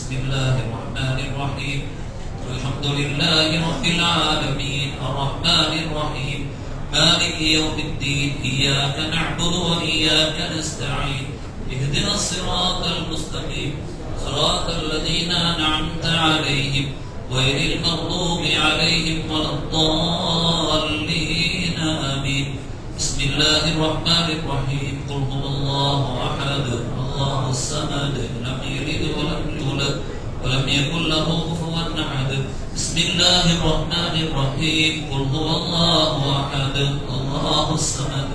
بسم الله الرحمن الرحيم الحمد لله رب العالمين الرحمن الرحيم مالك يوم الدين إياك نعبد وإياك نستعين اهدنا الصراط المستقيم صراط الذين أنعمت عليهم غير المغضوب عليهم ولا الضالين آمين بسم الله الرحمن الرحيم قل هو الله أحد الله الصمد لم يلد ولم يولد ولم يكن له كفوا أحد بسم الله الرحمن الرحيم قل هو الله أحد الله الصمد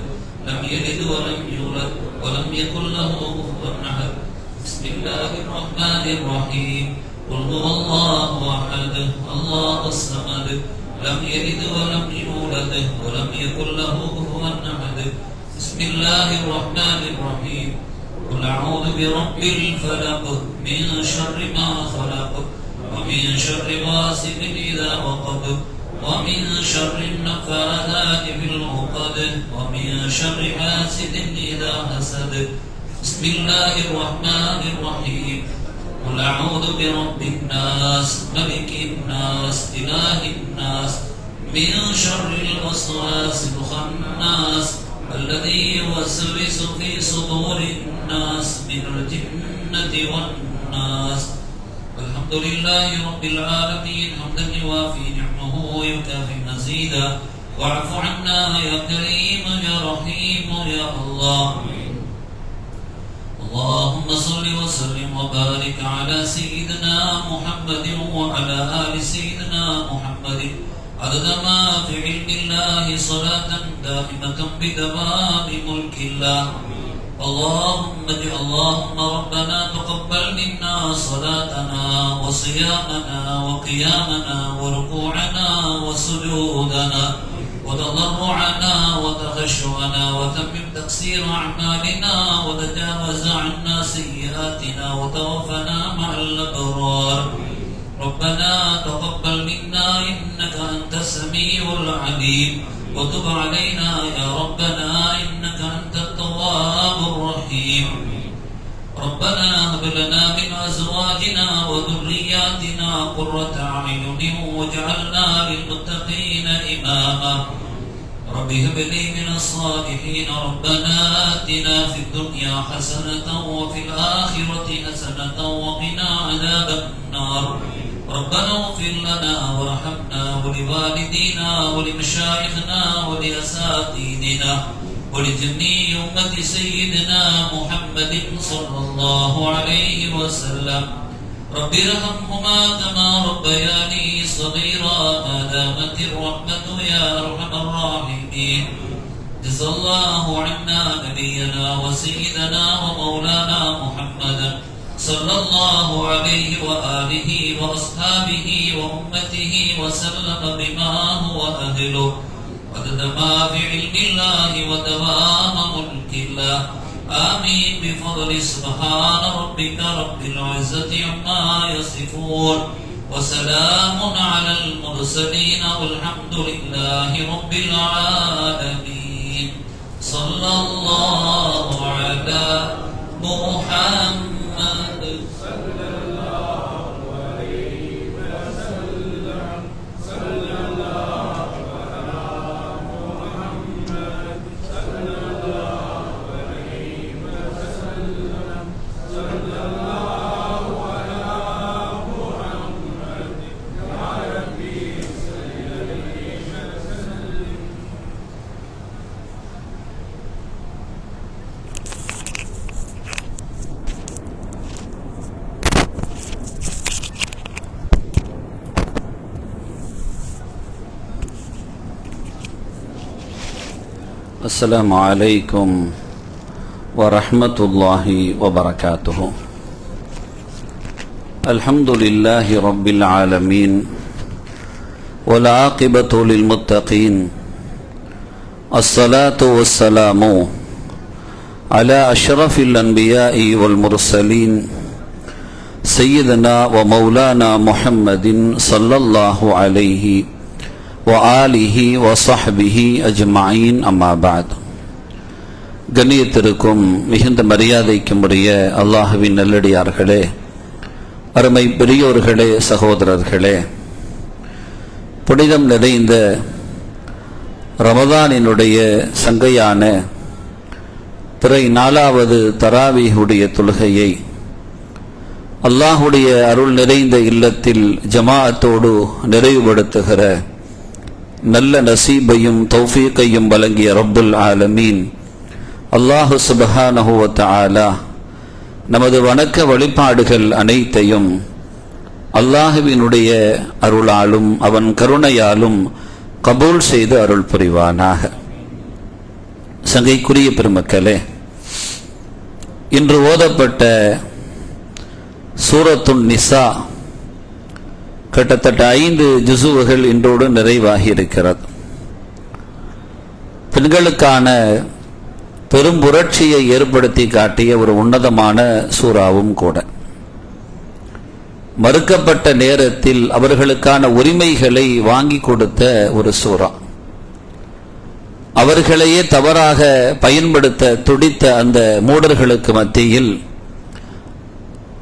لم يلد ولم يولد ولم يكن له كفوا أحد بسم الله الرحمن الرحيم قل هو الله أحد الله الصمد لم يلد ولم يولد ولم يكن له كفوا أحد بسم الله الرحمن الرحيم قل أعوذ برب الفلق من شر ما خلق ومن شر غاسق إذا وقب ومن شر النفاثات في العقد ومن شر حاسد إذا حسد بسم الله الرحمن الرحيم قل أعوذ برب الناس ملك الناس إله الناس من شر الوسواس الخناس الذي يوسوس في صدور الناس من الجنة والناس الحمد لله رب العالمين حمدا يوافي نعمه ويكافئ مزيدا واعف عنا يا كريم يا رحيم يا الله اللهم صل وسلم وبارك على سيدنا محمد وعلى آل سيدنا محمد عدد ما في علم الله صلاة دائمة بدوام ملك الله اللهم ربنا تقبل منا صلاتنا وصيامنا وقيامنا وركوعنا وسجودنا وتضرعنا وتخشعنا وتمم تقصير أعمالنا وتجاوز عنا سيئاتنا وتوفنا مع الأبرار ربنا تقبل منا إنك أنت السميع العليم وتب علينا يا ربنا إنك أنت التواب الرحيم ربنا هب لنا من أزواجنا وذرياتنا قرة أعين واجعلنا للمتقين إماما رب هب لي من الصالحين ربنا آتنا في الدنيا حسنة وفي الآخرة حسنة وقنا عذاب النار ربنا اغفر لنا وارحمنا ولوالدينا ولمشايخنا ولأساتذتنا ولجميع أمة سيدنا محمد صلى الله عليه وسلم رب ارحمهما كما ربياني صغيرا ما دامت الرحمة يا أرحم الراحمين جزا الله عنا نبينا وسيدنا ومولانا محمدا صلى الله عليه وآله وأصحابه وأمته وسلم بما هو أهله عدد ما في علم الله ودوام ملك الله آمين بفضل سبحان ربك رب العزة عما يصفون وسلام على المرسلين والحمد لله رب العالمين صلى الله على محمد صلى الله عليه وسلم صلى الله على محمد صلى الله عليه وسلم صلى الله على محمد يا ربي صل عليه وسلم. السلام عليكم ورحمة الله وبركاته. الحمد لله رب العالمين والعاقبة للمتقين الصلاة والسلام على أشرف الأنبياء والمرسلين سيدنا ومولانا محمد صلى الله عليه وآله وصحبه أجمعين أما بعد. கண்ணியத்திற்கும் மிகுந்த மரியாதைக்கும் உரிய அல்லாஹ்வின் நல்லடியார்களே, அருமை பெரியோர்களே, சகோதரர்களே, புனிதம் நிறைந்த ரமதானினுடைய சங்கையான பிறை 4வது தராவீஹுடைய தொழுகையை அல்லாஹுடைய அருள் நிறைந்த இல்லத்தில் ஜமாஅத்தோடு நிறைவுபடுத்துகிற நல்ல நசீபையும் தௌஃபீக்கையும் வழங்கிய ரப்புல் ஆலமீன் அல்லாஹு சுப்ஹானஹு வ தஆலா நமது வணக்க வழிபாடுகள் அனைத்தையும் அல்லாஹுவினுடைய அருளாலும் அவன் கருணையாலும் கபூல் செய்து அருள் புரிவானாக. சங்கைக்குரிய பெருமக்களே, இன்று ஓதப்பட்ட சூரத்துன் நிசா கிட்டத்தட்ட 5 ஜுசுவுகள் இன்றோடு நிறைவாகி இருக்கிறது. பெண்களுக்கான பெரும் புரட்சியை ஏற்படுத்தி காட்டிய ஒரு உன்னதமான சூறாவும் கூட. மறுக்கப்பட்ட நேரத்தில் அவர்களுக்கான உரிமைகளை வாங்கி கொடுத்த ஒரு சூறா. அவர்களையே தவறாக பயன்படுத்த துடித்த அந்த மூடர்களுக்கு மத்தியில்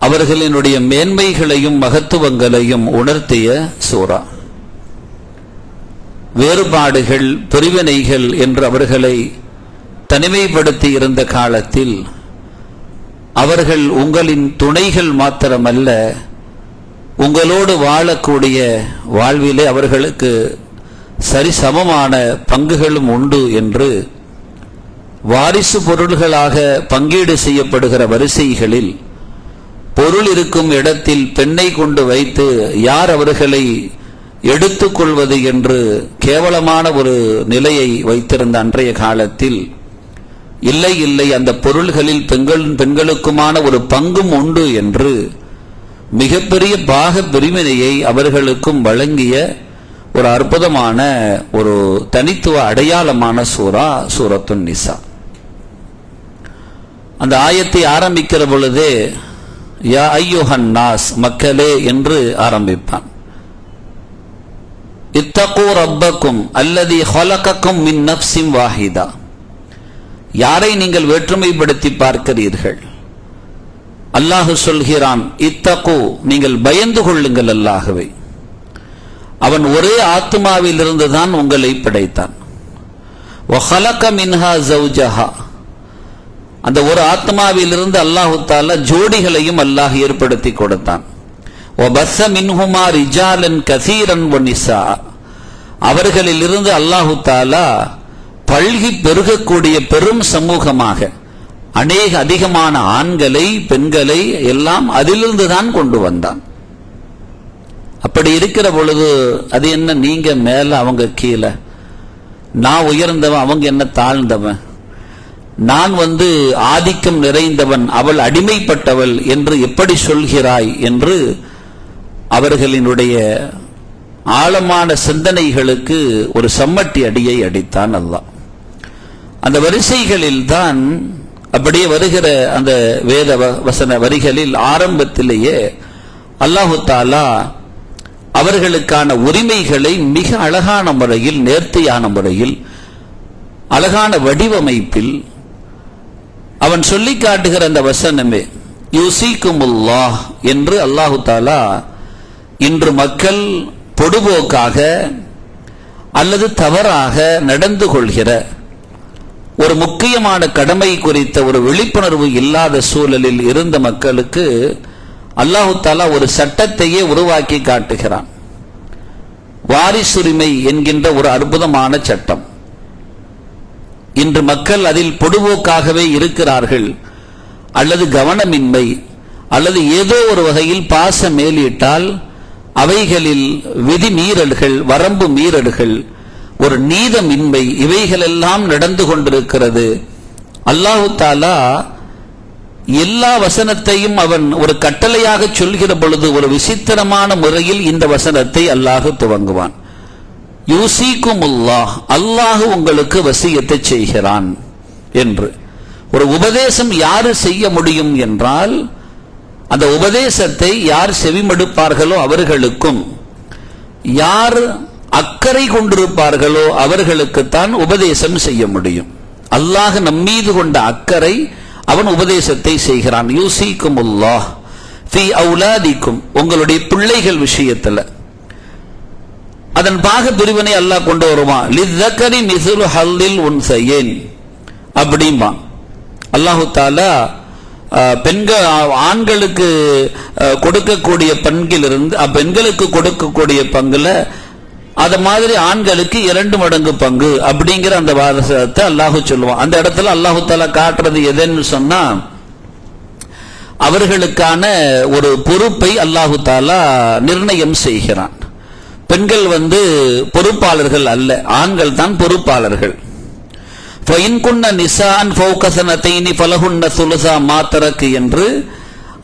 அவர்களினுடைய மேன்மைகளையும் மகத்துவங்களையும் உணர்த்திய சூறா. வேறுபாடுகள், பிரிவினைகள் என்று அவர்களை தனிமைப்படுத்தி இருந்த காலத்தில் அவர்கள் உங்களின் துணைகள் மாத்திரமல்ல, உங்களோடு வாழக்கூடிய வாழ்விலே அவர்களுக்கு சரிசமமான பங்குகளும் உண்டு என்று வாரிசு பொருள்களாக பங்கீடு செய்யப்படுகிற வரிசைகளில் பொருள் இருக்கும் இடத்தில் பெண்ணை கொண்டு வைத்து யார் அவர்களை எடுத்துக்கொள்வது என்று கேவலமான ஒரு நிலையை வைத்திருந்த அன்றைய காலத்தில் இல்லை இல்லை, அந்த பொருள்களில் பெண்களுக்குமான ஒரு பங்கும் உண்டு என்று மிகப்பெரிய பாக பிரிவினையை அவர்களுக்கும் வழங்கிய ஒரு அற்புதமான ஒரு தனித்துவ அடையாளமான சூரா சூரத்துன் நிசா. அந்த ஆயத்தை ஆரம்பிக்கிற பொழுதே யா ஐயுஹன் நாஸ், மக்களே என்று ஆரம்பிப்பான். இத்தகு ரப்பக்கும் அல்லதி ஹலகக்கும் மின் நஃப்ஸின் வாஹிதா, யாரை நீங்கள் வேற்றுமைப்படுத்தி பார்க்கிறீர்கள்? அல்லாஹு சொல்கிறான், இத்தகு, நீங்கள் பயந்து கொள்ளுங்கள் அல்லாஹுவை. அவன் ஒரே ஆத்மாவில் இருந்துதான் உங்களை படைத்தான். வஹலக மின்ஹா ஜௌஜஹா, அந்த ஒரு ஆத்மாவில் இருந்து அல்லாஹு தஆலா ஜோடிகளையும் அல்லாஹ் ஏற்படுத்தி கொடுத்தான். வபஸ மின்ஹுமா ரிஜாலன் கஸீரன் வ நிஸா, அவர்களில் இருந்து அல்லாஹு தஆலா பல்கி பெருகக்கூடிய பெரும் சமூகமாக அதிகமான ஆண்களை பெண்களை எல்லாம் அதிலிருந்து தான் கொண்டு வந்தான். அப்படி இருக்கிற பொழுது அது என்ன, நீங்க மேல அவங்க கீழே, நான் உயர்ந்தவன் அவங்க என்ன தாழ்ந்தவன், நான் ஆதிக்கம் நிறைந்தவன் அவள் அடிமைப்பட்டவள் என்று எப்படி சொல்கிறாய் என்று அவர்களினுடைய ஆழமான சிந்தனைகளுக்கு ஒரு சம்மட்டி அடியை அடித்தான் அல்லாஹ். அந்த வரிசைகளில் தான் அப்படியே வருகிற அந்த வேத வசன வரிகளில் ஆரம்பத்திலேயே அல்லாஹு தஆலா அவர்களுக்கான உரிமைகளை மிக அழகான முறையில், நேர்த்தியான முறையில், அழகான வடிவமைப்பில் அவன் சொல்லி காட்டுகிற அந்த வசனமே யூசிக்குமுல்லாஹ் என்று அல்லாஹு தஆலா இன்று மக்கள் பொடுபோக்காக அல்லது தவறாக நடந்து கொள்கிற ஒரு முக்கியமான கடமை குறித்த ஒரு விழிப்புணர்வு இல்லாத சூழலில் இருந்த மக்களுக்கு அல்லாஹு தஆலா ஒரு சட்டத்தையே உருவாக்கி காட்டுகிறான். வாரிசுரிமை என்கின்ற ஒரு அற்புதமான சட்டம். இன்று மக்கள் அதில் பொடுபோக்காகவே இருக்கிறார்கள், அல்லது கவனமின்மை, அல்லது ஏதோ ஒரு வகையில் பாச மேலிட்டால் அவைகளில் விதி மீறல்கள், வரம்பு மீறல்கள், ஒரு நீதமின்மை, இவைகளெல்லாம் நடந்து கொண்டிருக்கிறது. அல்லாஹு தஆலா எல்லா வசனத்தையும் அவன் ஒரு கட்டளையாக சொல்கிற பொழுது ஒரு விசித்திரமான முறையில் இந்த வசனத்தை அல்லாஹ் துவங்குவான். யூசிக்குமுல்லாஹ், அல்லாஹ் உங்களுக்கு வசியத்தை செய்கிறான் என்று. ஒரு உபதேசம் யாரு செய்ய முடியும் என்றால், அந்த உபதேசத்தை யார் செவிமடுப்பார்களோ அவர்களுக்கும், யார் அக்கறை கொண்டிருப்பார்களோ அவர்களுக்குத்தான் உபதேசம் செய்ய முடியும். அல்லாஹ் நம்மீது கொண்ட அக்கறை அவன் உபதேசத்தை செய்கிறான். யூசிக்குமுல்லாஹ் ஃபீ அவுலாதிக்கும், உங்களுடைய பிள்ளைகள் விஷயத்துல. அதன் பாக பிரிவினை அல்லாஹ் கொண்டு வருவான். லிஸ்ஸக்கரி மிஸ்லு ஹல்லில் உன்சையின் அப்படிம்பா. அல்லாஹு தஆலா பெண்கள் ஆண்களுக்கு கொடுக்கக்கூடிய பங்கிலிருந்து பெண்களுக்கு கொடுக்கக்கூடிய பங்குல அத மாதிரி ஆண்களுக்கு 2 மடங்கு பங்கு அப்படிங்கிற அந்த வாசகத்தை அல்லாஹ் சொல்லுவான். அந்த இடத்துல அல்லாஹு தஆலா காட்டுறது எதுன்னு சொன்னா, அவர்களுக்கான ஒரு பொறுப்பை அல்லாஹு தஆலா நிர்ணயம் செய்கிறான். பெண்கள் பொறுப்பாளர்கள் அல்ல, ஆண்கள் தான் பொறுப்பாளர்கள். என்று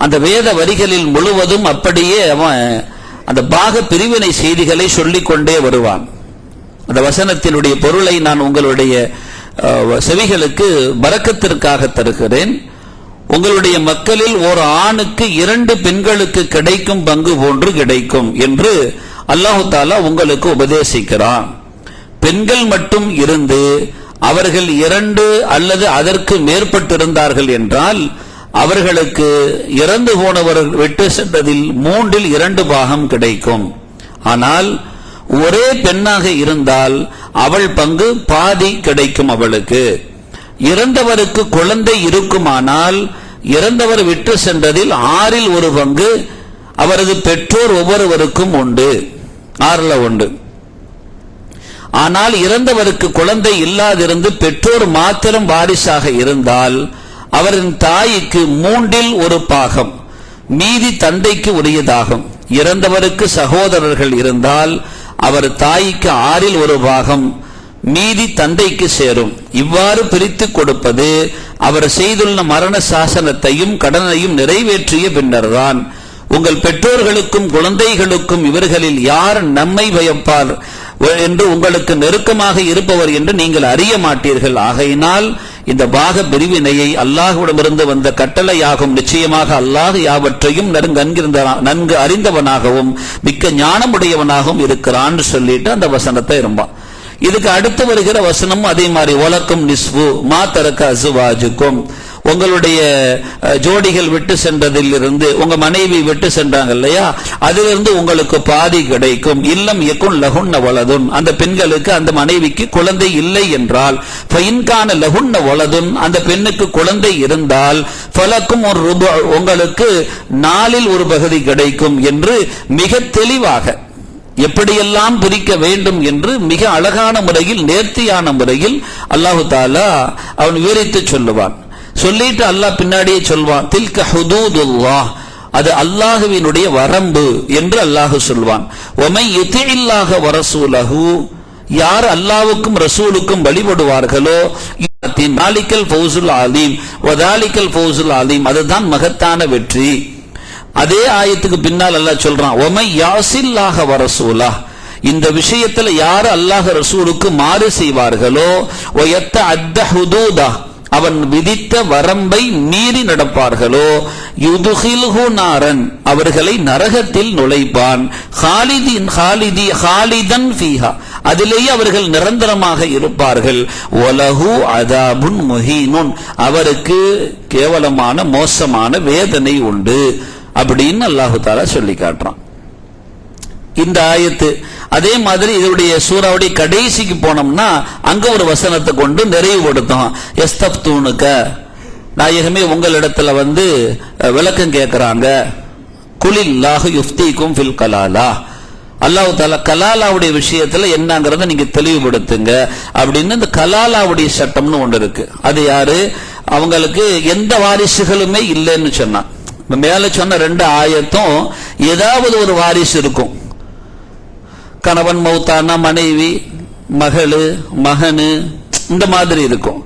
அந்த வேத வரிகளில் முழுவதும் அப்படியே அவன் அந்த பாக பிரிவினை செய்திகளை சொல்லிக் கொண்டே வருவான். அந்த வசனத்தினுடைய பொருளை நான் உங்களுடைய செவிகளுக்கு பரக்கத்திற்காக தருகிறேன். உங்களுடைய மக்களில் ஒரு ஆணுக்கு 2 பெண்களுக்கு கிடைக்கும் பங்கு போன்று கிடைக்கும் என்று அல்லாஹு தஆலா உங்களுக்கு உபதேசிக்கிறான். பெண்கள் மட்டும் இருந்து அவர்கள் 2 அல்லது அதற்கு மேற்பட்டிருந்தார்கள் என்றால் அவர்களுக்கு இறந்து போனவர்கள் விட்டு சென்றதில் 3/2 பாகம் கிடைக்கும். ஆனால் ஒரே பெண்ணாக இருந்தால் அவள் பங்கு பாதி கிடைக்கும். அவளுக்கு இறந்தவருக்கு குழந்தை இருக்குமானால் இறந்தவர் விட்டு சென்றதில் 1/6 பங்கு அவரது பெற்றோர் ஒவ்வொருவருக்கும் உண்டு, 1/6. ஆனால் இறந்தவருக்கு குழந்தை இல்லாதிருந்து பெற்றோர் மாத்திரம் வாரிசாக இருந்தால் அவரின் தாய்க்கு 3/1 பாகம், மீதி தந்தைக்கு உரியதாகும். இறந்தவருக்கு சகோதரர்கள் இருந்தால் அவர் தாய்க்கு 1/6 பாகம், மீதி தந்தைக்கு சேரும். இவ்வாறு பிரித்து கொடுப்பது அவர் செய்துள்ள மரண சாசனத்தையும் கடனையும் நிறைவேற்றிய பின்னர்தான். உங்கள் பெற்றோர்களுக்கும் குழந்தைகளுக்கும் இவர்களில் யார் நம்மை பயப்பார் என்று உங்களுக்கு நெருக்கமாக இருப்பவர் என்று நீங்கள் அறிய மாட்டீர்கள். ஆகையினால் இந்த பாக பிரிவினையை அல்லாஹ்விடமிருந்து வந்த கட்டளையாகும். நிச்சயமாக அல்லாஹ் யாவற்றையும் நன்கு அறிந்தவனாகவும் மிக்க ஞானமுடையவனாகவும் இருக்கிறான்னு சொல்லிட்டு அந்த வசனத்தை இருப்பான். இதுக்கு அடுத்து வருகிற வசனம் அதே மாதிரி, வலக்கும் நிஸ்வு மா தரக்க அசுவாஜுக்கும், உங்களுடைய ஜோடிகள் விட்டு சென்றதில் இருந்து உங்க மனைவி விட்டு சென்றாங்க இல்லையா, அதிலிருந்து உங்களுக்கு பாதி கிடைக்கும். இல்லம் யகுன் லஹுன்ன வலதுன், அந்த பெண்களுக்கு அந்த மனைவிக்கு குழந்தை இல்லை என்றால், ஃபைன்கான லஹுன்ன வலதுன், அந்த பெண்ணுக்கு குழந்தை இருந்தால், ஃபலக்கும் ஒரு ருபு, உங்களுக்கு 4/1 பகுதி கிடைக்கும் என்று மிக தெளிவாக எப்படியெல்லாம் பிரிக்க வேண்டும் என்று மிக அழகான முறையில் நேர்த்தியான முறையில் அல்லாஹு தஆலா அவன் விவரித்து சொல்லுவான். சொல்லிட்டு அல்லாஹ் பின்னாடியே சொல்வான், தில்க ஹுதூதுல்லாஹ், அது அல்லாஹ்வினுடைய வரம்பு என்று அல்லாஹ் சொல்வான். வமை யுதிஇல்லாஹ வரசூலஹு, யார் அல்லாஹ்வுக்கும் ரசூலுக்கும் வழிபடுவார்களோ, தாலிகல் ஃபௌசுல் ஆலீம் வதாலிகல் ஃபௌசுல் ஆலீம், அதுதான் மகத்தான வெற்றி. அதே ஆயத்துக்கு பின்னால் அல்லாஹ் சொல்றான், வமை யாசில்லாஹ வரசூலா, இந்த விஷயத்துல யார் அல்லாஹ் ரசூலுக்கு மாறு செய்வார்களோ, வயத்த அத்த ஹுதூதா, அவன் விதித்த வரம்பை மீறி நடப்பார்களோ, யுதுகில்ஹு நாரன், அவர்களை நரகத்தில் நுழைப்பான், ஹாலிதன் ஃபீஹா, அதிலேயே அவர்கள் நிரந்தரமாக இருப்பார்கள், வலஹு அதாபுன் முஹீனுன், அவருக்கு கேவலமான மோசமான வேதனை உண்டு அப்படின்னு அல்லாஹு தஆலா சொல்லி காட்டுறான் இந்த ஆயத்து. அதே மாதிரி இதனுடைய சூறாவுடைய கடைசிக்கு போனோம்னா அங்க ஒரு வசனத்தை கொண்டு நிறைவுபடுத்தும். யஸ்தஃப்தூனுக, நாயகமே உங்களிடத்துல விளக்கம் கேட்கிறாங்க. குலில்லாஹு யுஃப்தீக்கும் ஃபில் கலாலா, அல்லாஹ் தஆலா கலாலாவுடைய விஷயத்துல என்னங்கறத நீங்க தெளிவுபடுத்துங்க அப்படின்னு இந்த கலாலாவுடைய சட்டம்னு ஒன்று இருக்கு. அது யாரு, அவங்களுக்கு எந்த வாரிசுகளுமே இல்லைன்னு சொன்னா, மேல சொன்ன 2 ஆயத்தும் ஏதாவது ஒரு வாரிசு இருக்கும். கணவன் மௌத்தானா மனைவி, மகளு, மகனு, இந்த மாதிரி இருக்கும்.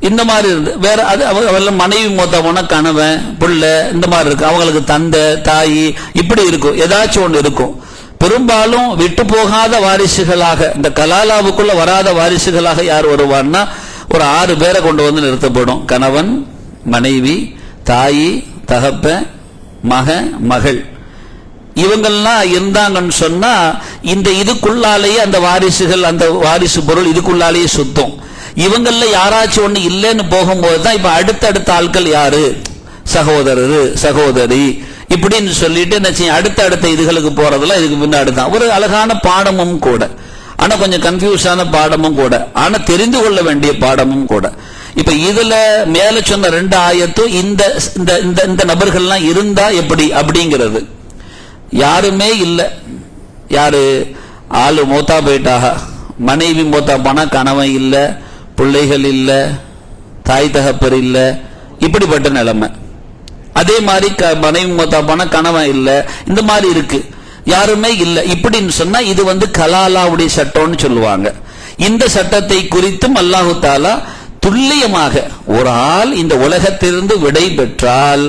இந்த மாதிரி இருந்து வேற அது மனைவி மௌத்தா போனா கணவன் பிள்ளை, இந்த மாதிரி இருக்கு. அவங்களுக்கு தந்தை தாய் இப்படி இருக்கும், ஏதாச்சும் ஒன்று இருக்கும். பெரும்பாலும் விட்டு போகாத வாரிசுகளாக, இந்த கலாலாவுக்குள்ள வராத வாரிசுகளாக யார் வருவார்னா ஒரு 6 பேரை கொண்டு நிறுத்தப்படும். கணவன், மனைவி, தாய், தகப்ப, மகள், இவங்கெல்லாம் இருந்தாங்கன்னு சொன்னா இந்த இதுக்குள்ளாலேயே அந்த வாரிசுகள், அந்த வாரிசு பொருள் இதுக்குள்ளாலேயே சுத்தம். இவங்கள யாராச்சும் ஒண்ணு இல்லைன்னு போகும்போது தான் இப்ப அடுத்தடுத்த ஆட்கள் யாரு, சகோதரர், சகோதரி, இப்படின்னு சொல்லிட்டு என்ன செய்ய, அடுத்த இதுகளுக்கு போறதெல்லாம் இதுக்கு பின்னாடி தான். ஒரு அழகான பாடமும் கூட, ஆனா கொஞ்சம் கன்ஃபியூஸான பாடமும் கூட, ஆனா தெரிந்து கொள்ள வேண்டிய பாடமும் கூட. இப்ப இதுல மேல சொன்ன 2 ஆயத்தும் இந்த நபர்கள்லாம் இருந்தா எப்படி அப்படிங்கிறது. யாருமே இல்ல, யாரு ஆளு மௌத்தா போயிட்டாக, மனைவி மௌத்தா போனா கணவன் இல்ல, பிள்ளைகள் இல்ல, தாய் தகப்பர் இல்ல, இப்படிப்பட்ட நிலைமை. அதே மாதிரி மனைவி மௌத்தா போனா கணவன் இல்ல, இந்த மாதிரி இருக்கு, யாருமே இல்ல. இப்படின்னு சொன்னா இது கலாலாவுடைய சட்டம்னு சொல்லுவாங்க. இந்த சட்டத்தை குறித்தும் அல்லாஹு தாலா துல்லியமாக, ஒரு ஆள் இந்த உலகத்திலிருந்து விடை பெற்றால்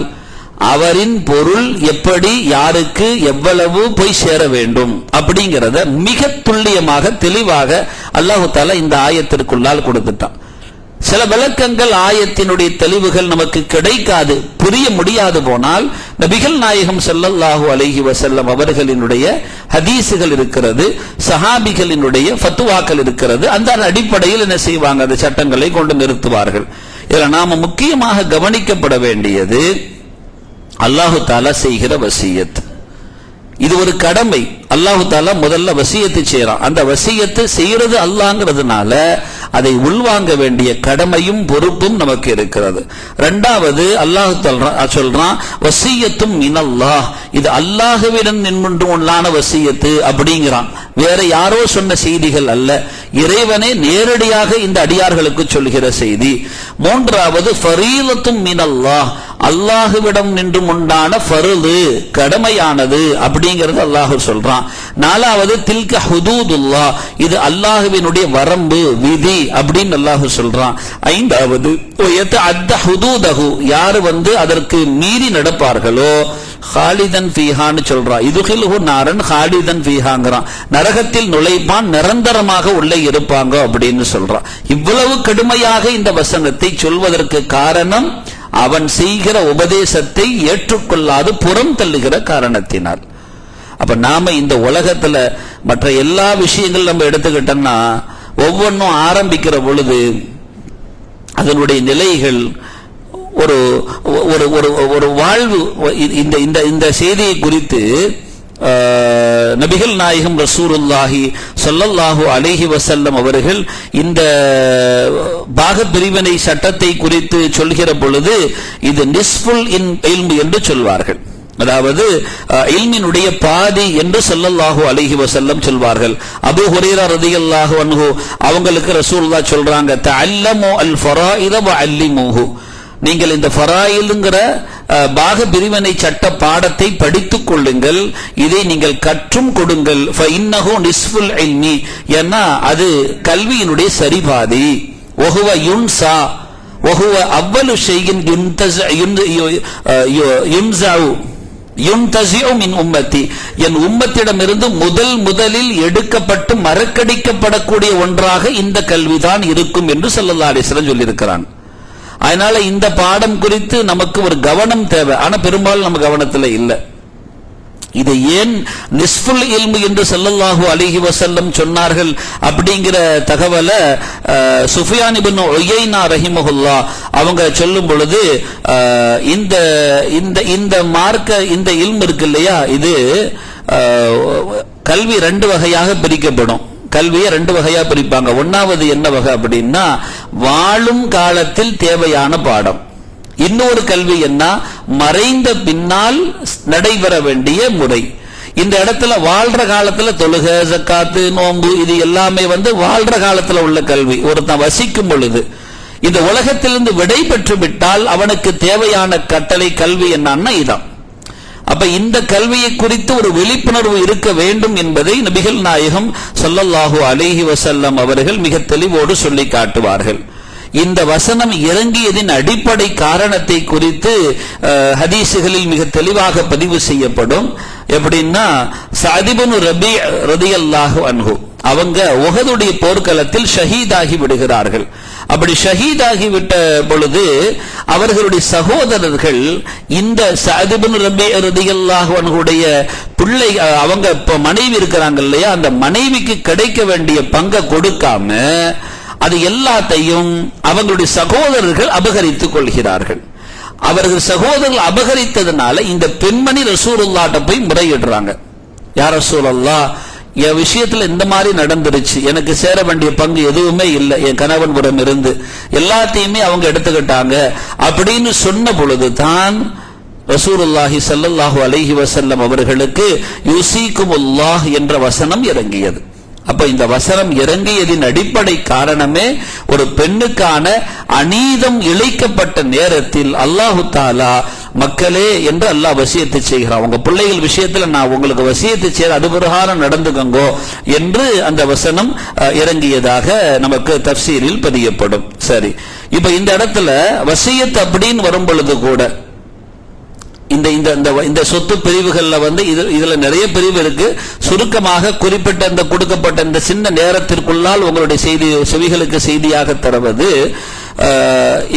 அவரின் பொருள் எப்படி, யாருக்கு எவ்வளவு போய் சேர வேண்டும் அப்படிங்கிறத மிக துல்லியமாக தெளிவாக அல்லாஹு தாலா இந்த ஆயத்திற்குள்ளால் கொடுத்துட்டான். சில விளக்கங்கள், ஆயத்தினுடைய தெளிவுகள் நமக்கு கிடைக்காது, புரிய முடியாது போனால் நபிகள் நாயகம் ஸல்லல்லாஹு அலைஹி வஸல்லம் அவர்களினுடைய ஹதீசுகள் இருக்கிறது, சஹாபிகளினுடைய ஃபத்வாக்கள் இருக்கிறது. அந்த அடிப்படையில் என்ன செய்வாங்க, அந்த சட்டங்களை கொண்டு நிறுத்துவார்கள். இதில் நாம முக்கியமாக கவனிக்கப்பட வேண்டியது அல்லாஹு தாலா செய்கிற வசியத். இது ஒரு கடமை. அல்லாஹு தாலா முதல்ல வசியத்து செய்யறான். அந்த வசியத்து செய்யறது அல்லாங்கிறதுனால அதை உள்வாங்க வேண்டிய கடமையும் பொறுப்பும் நமக்கு இருக்கிறது. இரண்டாவது, அல்லாஹு சொல்றான் வசியத்தும் மினல்லாஹ், இது அல்லாஹ்விடம் நின்று உள்ளான வசியத்து அப்படிங்கிறான். வேற யாரோ சொன்ன செய்திகள் அல்ல, இறைவனே நேரடியாக இந்த அடியார்களுக்கு சொல்கிற செய்தி. மூன்றாவது, ஃபரீலத்தும் மினல்லாஹ், அல்லாஹுவிடம் நின்று உண்டான ஃபர்து, கடமையானது அப்படிங்கிறது அல்லாஹ் சொல்றான். நாலாவது, தில்க ஹுதூதுல்லாஹ், இது அல்லாஹ்வினுடைய வரம்பு, விதி அப்படின்னு அல்லாஹ் சொல்றான். ஐந்தாவது, யதஅத்த ஹுதூதஹு, யார் அதற்கு மீறி நடப்பார்களோ ஹாலிதன் ஃபீஹான்னு சொல்றான். இதுகில்ஹு நாரன் ஹாலிதன் ஃபீஹாங்கறான், நரகத்தில் நுழைப்பான், நிரந்தரமாக உள்ளே இருப்பாங்க அப்படின்னு சொல்றான். இவ்வளவு கடுமையாக இந்த வசனத்தை சொல்வதற்கு காரணம் அவன் செய்கிற உபதேசத்தை ஏற்றுக்கொள்ளாது புறம் தள்ளுகிற காரணத்தினால். அப்ப நாம இந்த உலகத்துல மற்ற எல்லா விஷயங்கள் நம்ம எடுத்துக்கிட்டோம்னா, ஒவ்வொன்றும் ஆரம்பிக்கிற பொழுது அதனுடைய நிலைகள், ஒரு ஒரு வாழ்வு. இந்த செய்தியை குறித்து நபிகள் நாயகம் ரசூலுல்லாஹி ஸல்லல்லாஹு அலைஹி வஸல்லம் அவர்கள் இந்த பாக பிரிவினை சட்டத்தை குறித்து சொல்கிற பொழுது இது நிஸ்ஃபுல் இல்ம் என்று சொல்வார்கள். அதாவது இல்மினுடைய பாதி என்று ஸல்லல்லாஹு அலைஹி வஸல்லம் சொல்வார்கள். அபூ ஹுரைரா ரலியல்லாஹு அன்ஹு அவங்களுக்கு ரசூலுல்லாஹ் சொல்றாங்க, தஅல்லமு அல் ஃபராயித வ அல்லிமுஹு, நீங்கள் இந்த ஃபராயில்ங்கிற பாக பிரிவினை சட்ட பாடத்தை படித்துக் கொள்ளுங்கள், இதை நீங்கள் கற்றும் கொடுங்கள். ஃபஇன்னஹு நிஸ்ஃபுல் இல்மி, ஏன்னா அது கல்வியினுடைய சரிபாதி. வஹுவ யுன்ஸா வஹுவ அவ்வலு ஷைஇன் யுன்தஸிஉ மின் உம்மத்தி, என் உம்மத்திடமிருந்து முதலில் எடுக்கப்பட்டு மறக்கடிக்கப்படக்கூடிய ஒன்றாக இந்த கல்விதான் இருக்கும் என்று ஸல்லல்லாஹு அலைஹி வஸல்லம் சொல்லியிருக்கிறான். அதனால இந்த பாடம் குறித்து நமக்கு ஒரு கவனம் தேவை. ஆனா பெரும்பாலும் நம்ம கவனத்தில் இல்லை. இதை ஏன் நிஸ்ஃபுல் இல்மு என்று ஸல்லல்லாஹு அலைஹி வஸல்லம் சொன்னார்கள் அப்படிங்கிற தகவலை சுஃபியான் இப்னு உயைனா ரஹிமஹுல்லாஹ் அவங்க சொல்லும் பொழுது, இந்த மார்க்க இந்த இல்மு இருக்கு இல்லையா, இது கல்வி 2 வகையாக பிரிக்கப்படும். கல்வியை 2 வகையா பிரிப்பாங்க. ஒன்னாவது என்ன வகை அப்படின்னா, வாழும் காலத்தில் தேவையான பாடம். இன்னொரு கல்வி என்ன, மறைந்த பின்னால் நடைபெற வேண்டிய முறை. இந்த இடத்துல வாழ்ற காலத்துல தொழுகை, ஜக்காத்து, நோன்பு, இது எல்லாமே வாழ்ற காலத்துல உள்ள கல்வி. ஒருத்தன் வசிக்கும் பொழுது இந்த உலகத்திலிருந்து விடை பெற்று விட்டால் அவனுக்கு தேவையான கட்டளை கல்வி என்னன்னா இதான். அப்ப இந்த கல்வியை குறித்து ஒரு விழிப்புணர்வு இருக்க வேண்டும் என்பதை நபிகள் நாயகம் ஸல்லல்லாஹு அலைஹி வஸல்லம் அவர்கள் மிக தெளிவோடு சொல்லி காட்டுவார்கள். இந்த வசனம் இறங்கியதின் அடிப்படை காரணத்தை குறித்து ஹதீசுகளில் மிக தெளிவாக பதிவு செய்யப்படும். எப்படின்னா, சஅத் இப்னு ரபீ ரலியல்லாஹு அன்ஹு அவங்க உஹதுடைய போர்க்களத்தில் ஷஹீதாகி விடுகிறார்கள். அப்படி ஷஹீதாகி விட்ட பொழுது அவர்களுடைய சகோதரர்கள் இந்த சஅத் இப்னு ரபீ ரலியல்லாஹு அன்ஹுடைய பிள்ளை, அவங்க மனைவி இருக்கிறாங்க இல்லையா, அந்த மனைவிக்கு கிடைக்க வேண்டிய பங்கை கொடுக்காம அது எல்லாத்தையும் அவங்களுடைய சகோதரர்கள் அபகரித்துக் கொள்கிறார்கள். அவர்கள் சகோதரர்கள் அபகரித்ததுனால இந்த பெண்மணி ரசூலுல்லாஹ்ட்ட போய் முறையிடுறாங்க. யா ரசூலல்லாஹ், என் விஷயத்துல இந்த மாதிரி நடந்துருச்சு, எனக்கு சேர வேண்டிய பங்கு எதுவுமே இல்லை, என் கணவன் புறம் இருந்து எல்லாத்தையுமே அவங்க எடுத்துக்கிட்டாங்க அப்படின்னு சொன்ன பொழுது தான் ரசூலுல்லாஹி ஸல்லல்லாஹு அலைஹி வஸல்லம் அவர்களுக்கு யுஸீகுமுல்லாஹ் என்ற வசனம் இறங்கியது. அப்ப இந்த வசனம் இறங்கியதின் அடிப்படை காரணமே ஒரு பெண்ணுக்கான அநீதம் இழைக்கப்பட்ட நேரத்தில் அல்லாஹு தஆலா மக்களே என்று அல்லாஹ் வசியத்தை செய்கிறான். உங்க பிள்ளைகள் விஷயத்துல நான் உங்களுக்கு வசியத்தை செய்ய அது பிரகாரம் நடந்துக்கங்கோ என்று அந்த வசனம் இறங்கியதாக நமக்கு தஃப்சீரில் பதியப்படும். சரி, இப்ப இந்த இடத்துல வசியத் அப்படின்னு வரும் பொழுது கூட இந்த சொத்து பிரிவுகள்ல இதுல நிறைய பிரிவு இருக்கு. சுருக்கமாக குறிப்பிட்ட இந்த கொடுக்கப்பட்ட இந்த சின்ன நேரத்திற்குள்ளால் உங்களுடைய செய்தி செவிகளுக்கு செய்தியாக தருவது,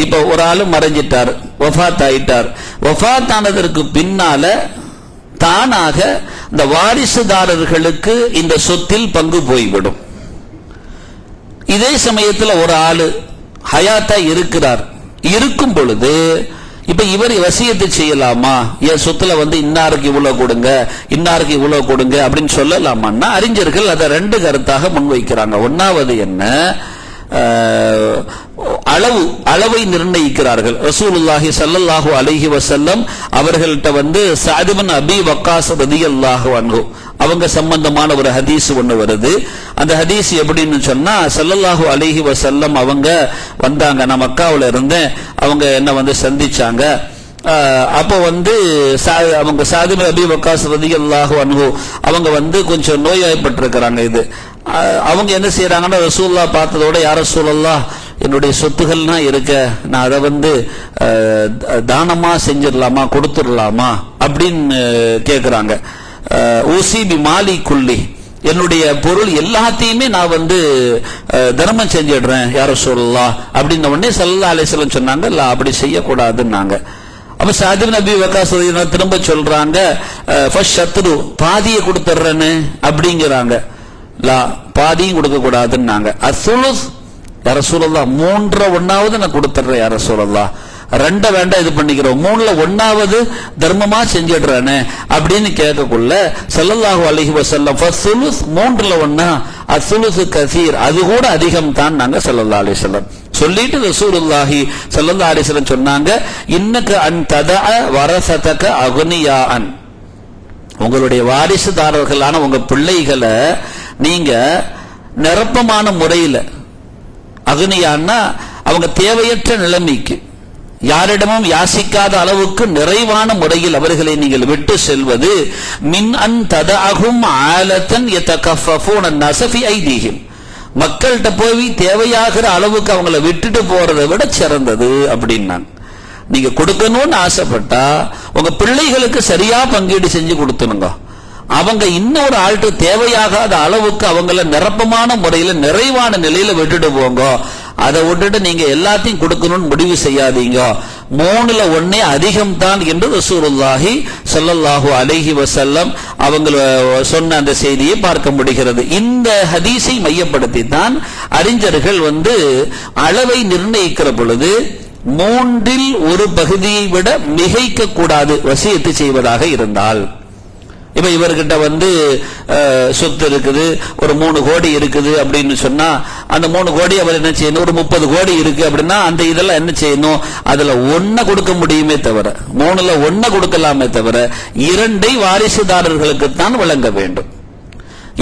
இப்ப ஒரு ஆளு மறைஞ்சிட்டார், வஃபாத் ஆயிட்டார். வஃபாத் ஆனதற்கு பின்னால தானாக இந்த வாரிசுதாரர்களுக்கு இந்த சொத்தில் பங்கு போய்விடும். இதே சமயத்தில் ஒரு ஆளு ஹயாத்தா இருக்கிறார், இருக்கும் பொழுது இப்ப இவர் வசியத்தை செய்யலாமா, என் சொத்துல இன்னாருக்கு இவ்வளவு கொடுங்க இன்னாருக்கு இவ்வளவு கொடுங்க அப்படின்னு சொல்லலாமான்னா அறிஞர்கள் அதை ரெண்டு கருத்தாக முன்வைக்கிறாங்க. ஒன்னாவது என்ன, அளவை நிர்ணயிக்கிறார்கள். ரசூலுல்லாஹி ஸல்லல்லாஹு அலைஹி வஸல்லம் அவர்கள்ட்ட சஅத் இப்னு அபீ வக்காஸ் ரலியல்லாஹு அன்ஹு அவங்க சம்பந்தமான ஒரு ஹதீஸ் ஒண்ணு வருது. அந்த ஹதீஸ் எப்படின்னு சொன்னா, ஸல்லல்லாஹு அலைஹி வஸல்லம் அவங்க வந்தாங்க, நான் மக்காவுல இருந்தேன், அவங்க என்ன சந்திச்சாங்க. அப்போ அவங்க சஅத் இப்னு அபீ வக்காஸ் ரலியல்லாஹு அன்ஹு அவங்க கொஞ்சம் நோய்வாய்ப்பட்டிருக்கிறாங்க. இது அவங்க என்ன செய்யறாங்கன்னா, ரசூலுல்லாஹ் பார்த்ததோட யா ரசூலல்லாஹ், என்னுடைய சொத்துக்கள்னா இருக்க, நான் அதை தானமா செஞ்சிடலாமா, கொடுத்துடலாமா அப்படின்னு கேட்கிறாங்க. ஊசி பி மாலி குல்லி, என்னுடைய பொருள் எல்லாத்தையுமே நான் தர்மம் செஞ்சிடுறேன் யா ரசூலல்லாஹ் அப்படின்ன உடனே ஸல்லல்லாஹு அலைஹி வஸல்லம் சொன்னாங்க, இல்ல அப்படி செய்யக்கூடாதுன்னாங்க. அப்ப சஅத் இப்னு அபீ வக்காஸ் திரும்ப சொல்றாங்க, ஃபஷ்ஷத்ரு, பாதியை கொடுத்துறேன்னு அப்படிங்கிறாங்க. பாதியும் கொடுக்க கூடாதுன்னாங்க. அஸ்ஸுலுஸ் யா ரசூலல்லாஹ், 3/1 நான் கொடுத்துறேன் யா ரசூலல்லாஹ், 2 வேண்டாம் இது பண்ணிக்கிறோம், 3/1 தர்மமா செஞ்சிடுறானே அப்படின்னு கேட்கக்குள்ள ஸல்லல்லாஹு அலைஹி வஸல்லம் ஃபஸ்ஸுலுஸ், 3/1 அஸ்ஸுலுஸ் கஸீர், அது கூட அதிகம் தான் நாங்க ஸல்லல்லாஹு அலைஹி வஸல்லம் சொல்லிட்டு ரசூலுல்லாஹி ஸல்லல்லாஹு அலைஹி வஸல்லம் சொன்னாங்க, இன்னக அன் ததஅ வரஸதக அக்னியான், உங்களுடைய வாரிசுதாரர்களான உங்க பிள்ளைகளை நீங்க நிரப்பமான முறையில், அக்னியான்னா அவங்க தேவையற்ற நிலைமைக்கு யாரிடமும் யாசிக்காத அளவுக்கு நிறைவான முறையில் அவர்களை நீங்கள் விட்டு செல்வது, மின் அன் ததஅஹும் ஆலதன் யதகஃபஃபூன الناس في ايديهم, மக்கள்கிட்ட போய் தேவையாகிற அளவுக்கு அவங்கள விட்டுட்டு போறதை விட சிறந்தது அப்படின்னாங்க. நீங்க கொடுக்கணும்னு ஆசைப்பட்டா உங்க பிள்ளைகளுக்கு சரியா பங்கீடு செஞ்சு கொடுத்துனுங்க. அவங்க இன்னொரு ஆள்கிட்ட தேவையாகாத அளவுக்கு அவங்கள நிரப்பமான முறையில நிறைவான நிலையில விட்டுட்டு போங்க. அதை விட்டுட்டு நீங்க எல்லாத்தையும் கொடுக்கணும்னு முடிவு செய்யாதீங்க. 3/1 அதிகம் தான் என்று ரசூலுல்லாஹி ஸல்லல்லாஹு அலைஹி வஸல்லம் அவங்க சொன்ன அந்த செய்தியை பார்க்க முடிகிறது. இந்த ஹதீஸை மையப்படுத்தி தான் அறிஞர்கள் அளவை நிர்ணயிக்கிற பொழுது 1/3 பகுதியை விட மிகைக்க கூடாது வசியத்து செய்வதாக இருந்தால். இப்ப இவர்கிட்ட சொத்து இருக்குது, ஒரு 3 கோடி இருக்குது அப்படின்னு சொன்னா, அந்த 3 கோடி அவர் என்ன செய்யணும், ஒரு 30 கோடி இருக்கு அப்படின்னா அந்த இதெல்லாம் என்ன செய்யணும், அதுல 1 கொடுக்க முடியுமே தவிர, 3/1 கொடுக்கலாமே தவிர 2 வாரிசுதாரர்களுக்கு தான் வழங்க வேண்டும்.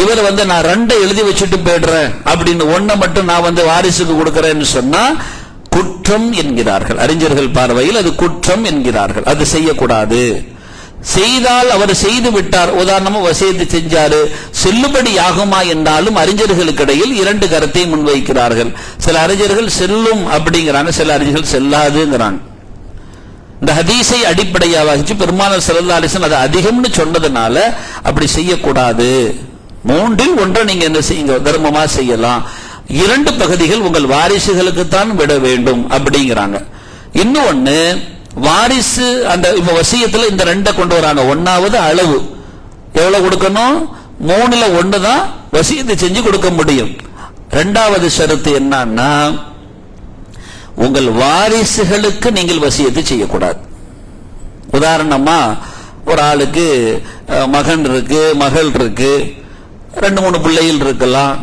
இவர் நான் 2 எழுதி வச்சுட்டு போயிடுறேன் அப்படின்னு 1 மட்டும் நான் வாரிசுக்கு கொடுக்கறேன்னு சொன்னா குற்றம் என்கிறார்கள் அறிஞர்கள் பார்வையில். அது குற்றம் என்கிறார்கள். அது செய்யக்கூடாது. செய்தால் அவர் செய்து விட்டார், உதாரணமா வசியத்து செஞ்சாரு, செல்லுபடி ஆகுமா என்றாலும் அறிஞர்களுக்கு இடையில் 2 கருத்தை முன்வைக்கிறார்கள். சில அறிஞர்கள் செல்லும் அப்படிங்கிறாங்க, சில அறிஞர்கள் செல்லாதுங்கிறாங்க. இந்த ஹதீஸை அடிப்படையாக வச்சு பெருமானார் ஸல்லல்லாஹு அலைஹி வஸல்லம் அது அதிகம்னு சொன்னதுனால அப்படி செய்யக்கூடாது. 3/1 நீங்க என்ன செய்யுங்க, தர்மமா செய்யலாம். 2 பகுதிகள் உங்கள் வாரிசுகளுக்கு தான் விட வேண்டும் அப்படிங்கிறாங்க. இன்னொன்னு, வாரிசு அந்த வசியத்துல இந்த 2 கொண்டு வராங்க. 1வது அளவு எவ்வளவு கொடுக்கணும், 3/1 தான் வசியத்தை செஞ்சு கொடுக்க முடியும். 2வது ஷரத்து என்னன்னா, உங்கள் வாரிசுகளுக்கு நீங்கள் வசியத்தை செய்யக்கூடாது. உதாரணமா ஒரு ஆளுக்கு மகன் இருக்கு, மகள் இருக்கு, 2-3 பிள்ளைகள் இருக்கலாம்.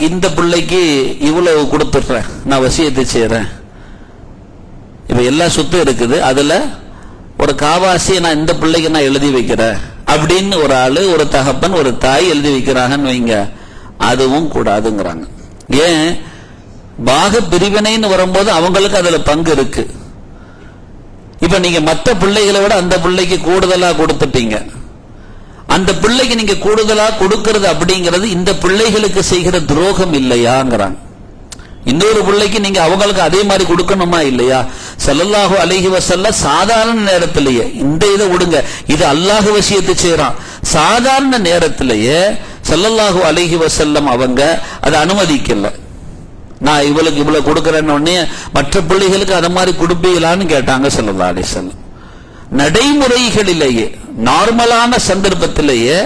இந்த பிள்ளைக்கு இவ்வளவு கொடுத்துடுறேன், நான் வசியத்தை செய்யறேன். இப்ப எல்லா சொத்தும் இருக்குது, அதுல ஒரு காவாசியை நான் இந்த பிள்ளைக்கு நான் எழுதி வைக்கிறேன் அப்படின்னு ஒரு ஆளு, ஒரு தகப்பன், ஒரு தாய் எழுதி வைக்கிறாங்கன்னு வைங்க, அதுவும் கூடாதுங்கிறாங்க. ஏன்? பாக பிரிவினைன்னு வரும்போது அவங்களுக்கு அதுல பங்கு இருக்கு. இப்ப நீங்க மற்ற பிள்ளைகளை விட அந்த பிள்ளைக்கு கூடுதலா கொடுத்துட்டீங்க. அந்த பிள்ளைக்கு நீங்க கூடுதலா கொடுக்கிறது அப்படிங்கிறது இந்த பிள்ளைகளுக்கு செய்கிற துரோகம் இல்லையாங்கிறாங்க. இன்னொரு பிள்ளைக்கு நீங்க அவங்களுக்கு அதே மாதிரி கொடுக்கணுமா இல்லையா? ஸல்லல்லாஹு அலைஹி வஸல்லம் சாதாரண நேரத்திலேயே, இந்த இதை விடுங்க, இது அல்லாஹ் வசியத்தை செய்யறான், சாதாரண நேரத்திலேயே ஸல்லல்லாஹு அலைஹி வஸல்லம் அவங்க அதை அனுமதிக்கல. நான் இவளுக்கு இவ்வளவு கொடுக்கறேன்னு உடனே மற்ற பிள்ளைகளுக்கு அதை மாதிரி கொடுப்பீங்களான்னு கேட்டாங்க ஸல்லல்லாஹு அலைஹி வஸல்லம். நடைமுறைகளிலேயே, நார்மலான சந்தர்ப்பத்திலேயே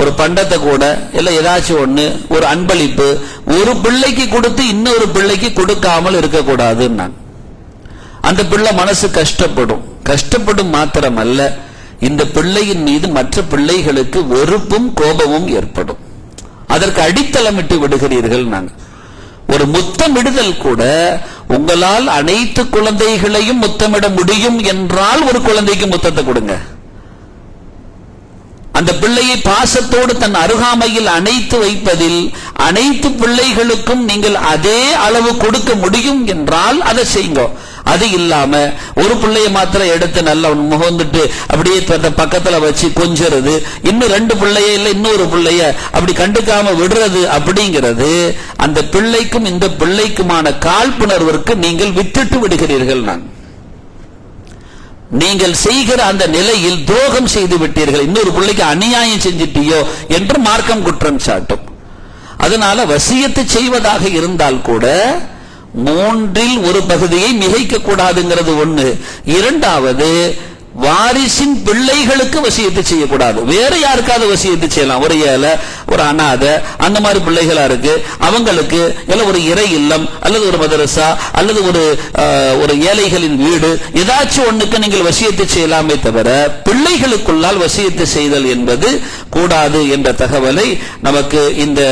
ஒரு பண்டத்தை கூட இல்ல ஏதாச்சும் ஒண்ணு, ஒரு அன்பளிப்பு ஒரு பிள்ளைக்கு கொடுத்து இன்னொரு பிள்ளைக்கு கொடுக்காமல் இருக்கக்கூடாதுன்னு. அந்த பிள்ளை மனசு கஷ்டப்படும் மாத்திரமல்ல, இந்த பிள்ளையின் மீது மற்ற பிள்ளைகளுக்கு வெறுப்பும் கோபமும் ஏற்படும். அதற்கு அடித்தளமிட்டு விடுகிறீர்கள். நாங்கள் ஒரு முத்தமிடுதல் கூட, உங்களால் அனைத்து குழந்தைகளையும் முத்தமிட முடியும் என்றால் ஒரு குழந்தைக்கு முத்தத்தை கொடுங்க. அந்த பிள்ளையை பாசத்தோடு தன் அருகாமையில் அணைத்து வைப்பதில் அனைத்து பிள்ளைகளுக்கும் நீங்கள் அதே அளவு கொடுக்க முடியும் என்றால் அதை செய்யுங்க. அது இல்லாம ஒரு பிள்ளைய மாத்திரம் எடுத்து நல்லா முகந்துட்டு அப்படியே பக்கத்துல வச்சு கொஞ்சறது, இன்னும் 2 பிள்ளைய இல்ல இன்னொரு பிள்ளைய அப்படி கண்டுக்காம விடுறது அப்படிங்கிறது அந்த பிள்ளைக்கும் இந்த பிள்ளைக்குமான காழ்ப்புணர்விற்கு நீங்கள் விட்டுட்டு விடுகிறீர்கள். நீங்கள் செய்கிற அந்த நிலையில் துரோகம் செய்து விட்டீர்கள், இன்னொரு பிள்ளைக்கு அநியாயம் செஞ்சிட்டியோ என்று மார்க்கம் குற்றம் சாட்டும். அதனால வசியத்து செய்வதாக இருந்தால் கூட 3இல் 1 பகுதியை மிகைக்க கூடாதுங்கிறது ஒண்ணு. இரண்டாவது, வாரிசின் பிள்ளைகளுக்கு வசியத்து செய்யக்கூடாது. வேற யாருக்காவது வசியத்து செய்யலாம், ஒரு ஏழை, ஒரு அனாதை, அந்த மாதிரி பிள்ளைகளா இருக்கு, அவங்களுக்கு இல்ல ஒரு இறை இல்லம் அல்லது ஒரு மதரசா அல்லது ஒரு ஏழைகளின் வீடு, ஏதாச்சும் ஒண்ணுக்கு நீங்கள் வசியத்து செய்யலாமே தவிர பிள்ளைகளுக்குள்ளால் வசியத்து செய்தல் என்பது கூடாது என்ற தகவலை நமக்கு இந்த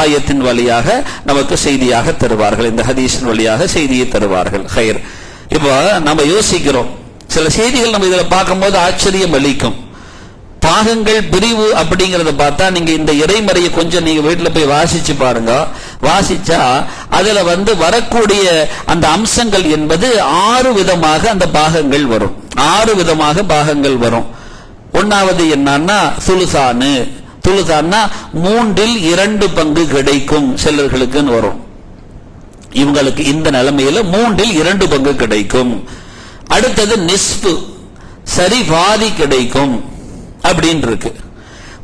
ஆயத்தின் வழியாக நமக்கு செய்தியாக தருவார்கள், இந்த ஹதீஸின் வழியாக செய்தியை தருவார்கள். ஹைர். இப்போ நம்ம யோசிக்கிறோம், சில செய்திகள் நம்ம இதுல பார்க்கும்போது ஆச்சரியம் அளிக்கும். பாகங்கள் பிரிவு அப்படிங்கறத பார்த்தா, நீங்க இந்த இறைமறையை கொஞ்சம் நீங்க வீட்டுல போய் வாசிச்சு பாருங்க. வாசிச்சா அதுல வரக்கூடிய அந்த அம்சங்கள் என்பது 6 விதமாக அந்த பாகங்கள் வரும். 6 விதமாக பாகங்கள் வரும். ஒன்னாவது என்னன்னா சுலுசானு. சுலுசான்னா 3இல் 2 பங்கு கிடைக்கும் சிலர்களுக்குன்னு வரும். இவங்களுக்கு இந்த நிலைமையில 3இல் 2 பங்கு கிடைக்கும். அடுத்தது நிஸ்பு, சரி பாதி கிடைக்கும் அப்படின்னு இருக்கு.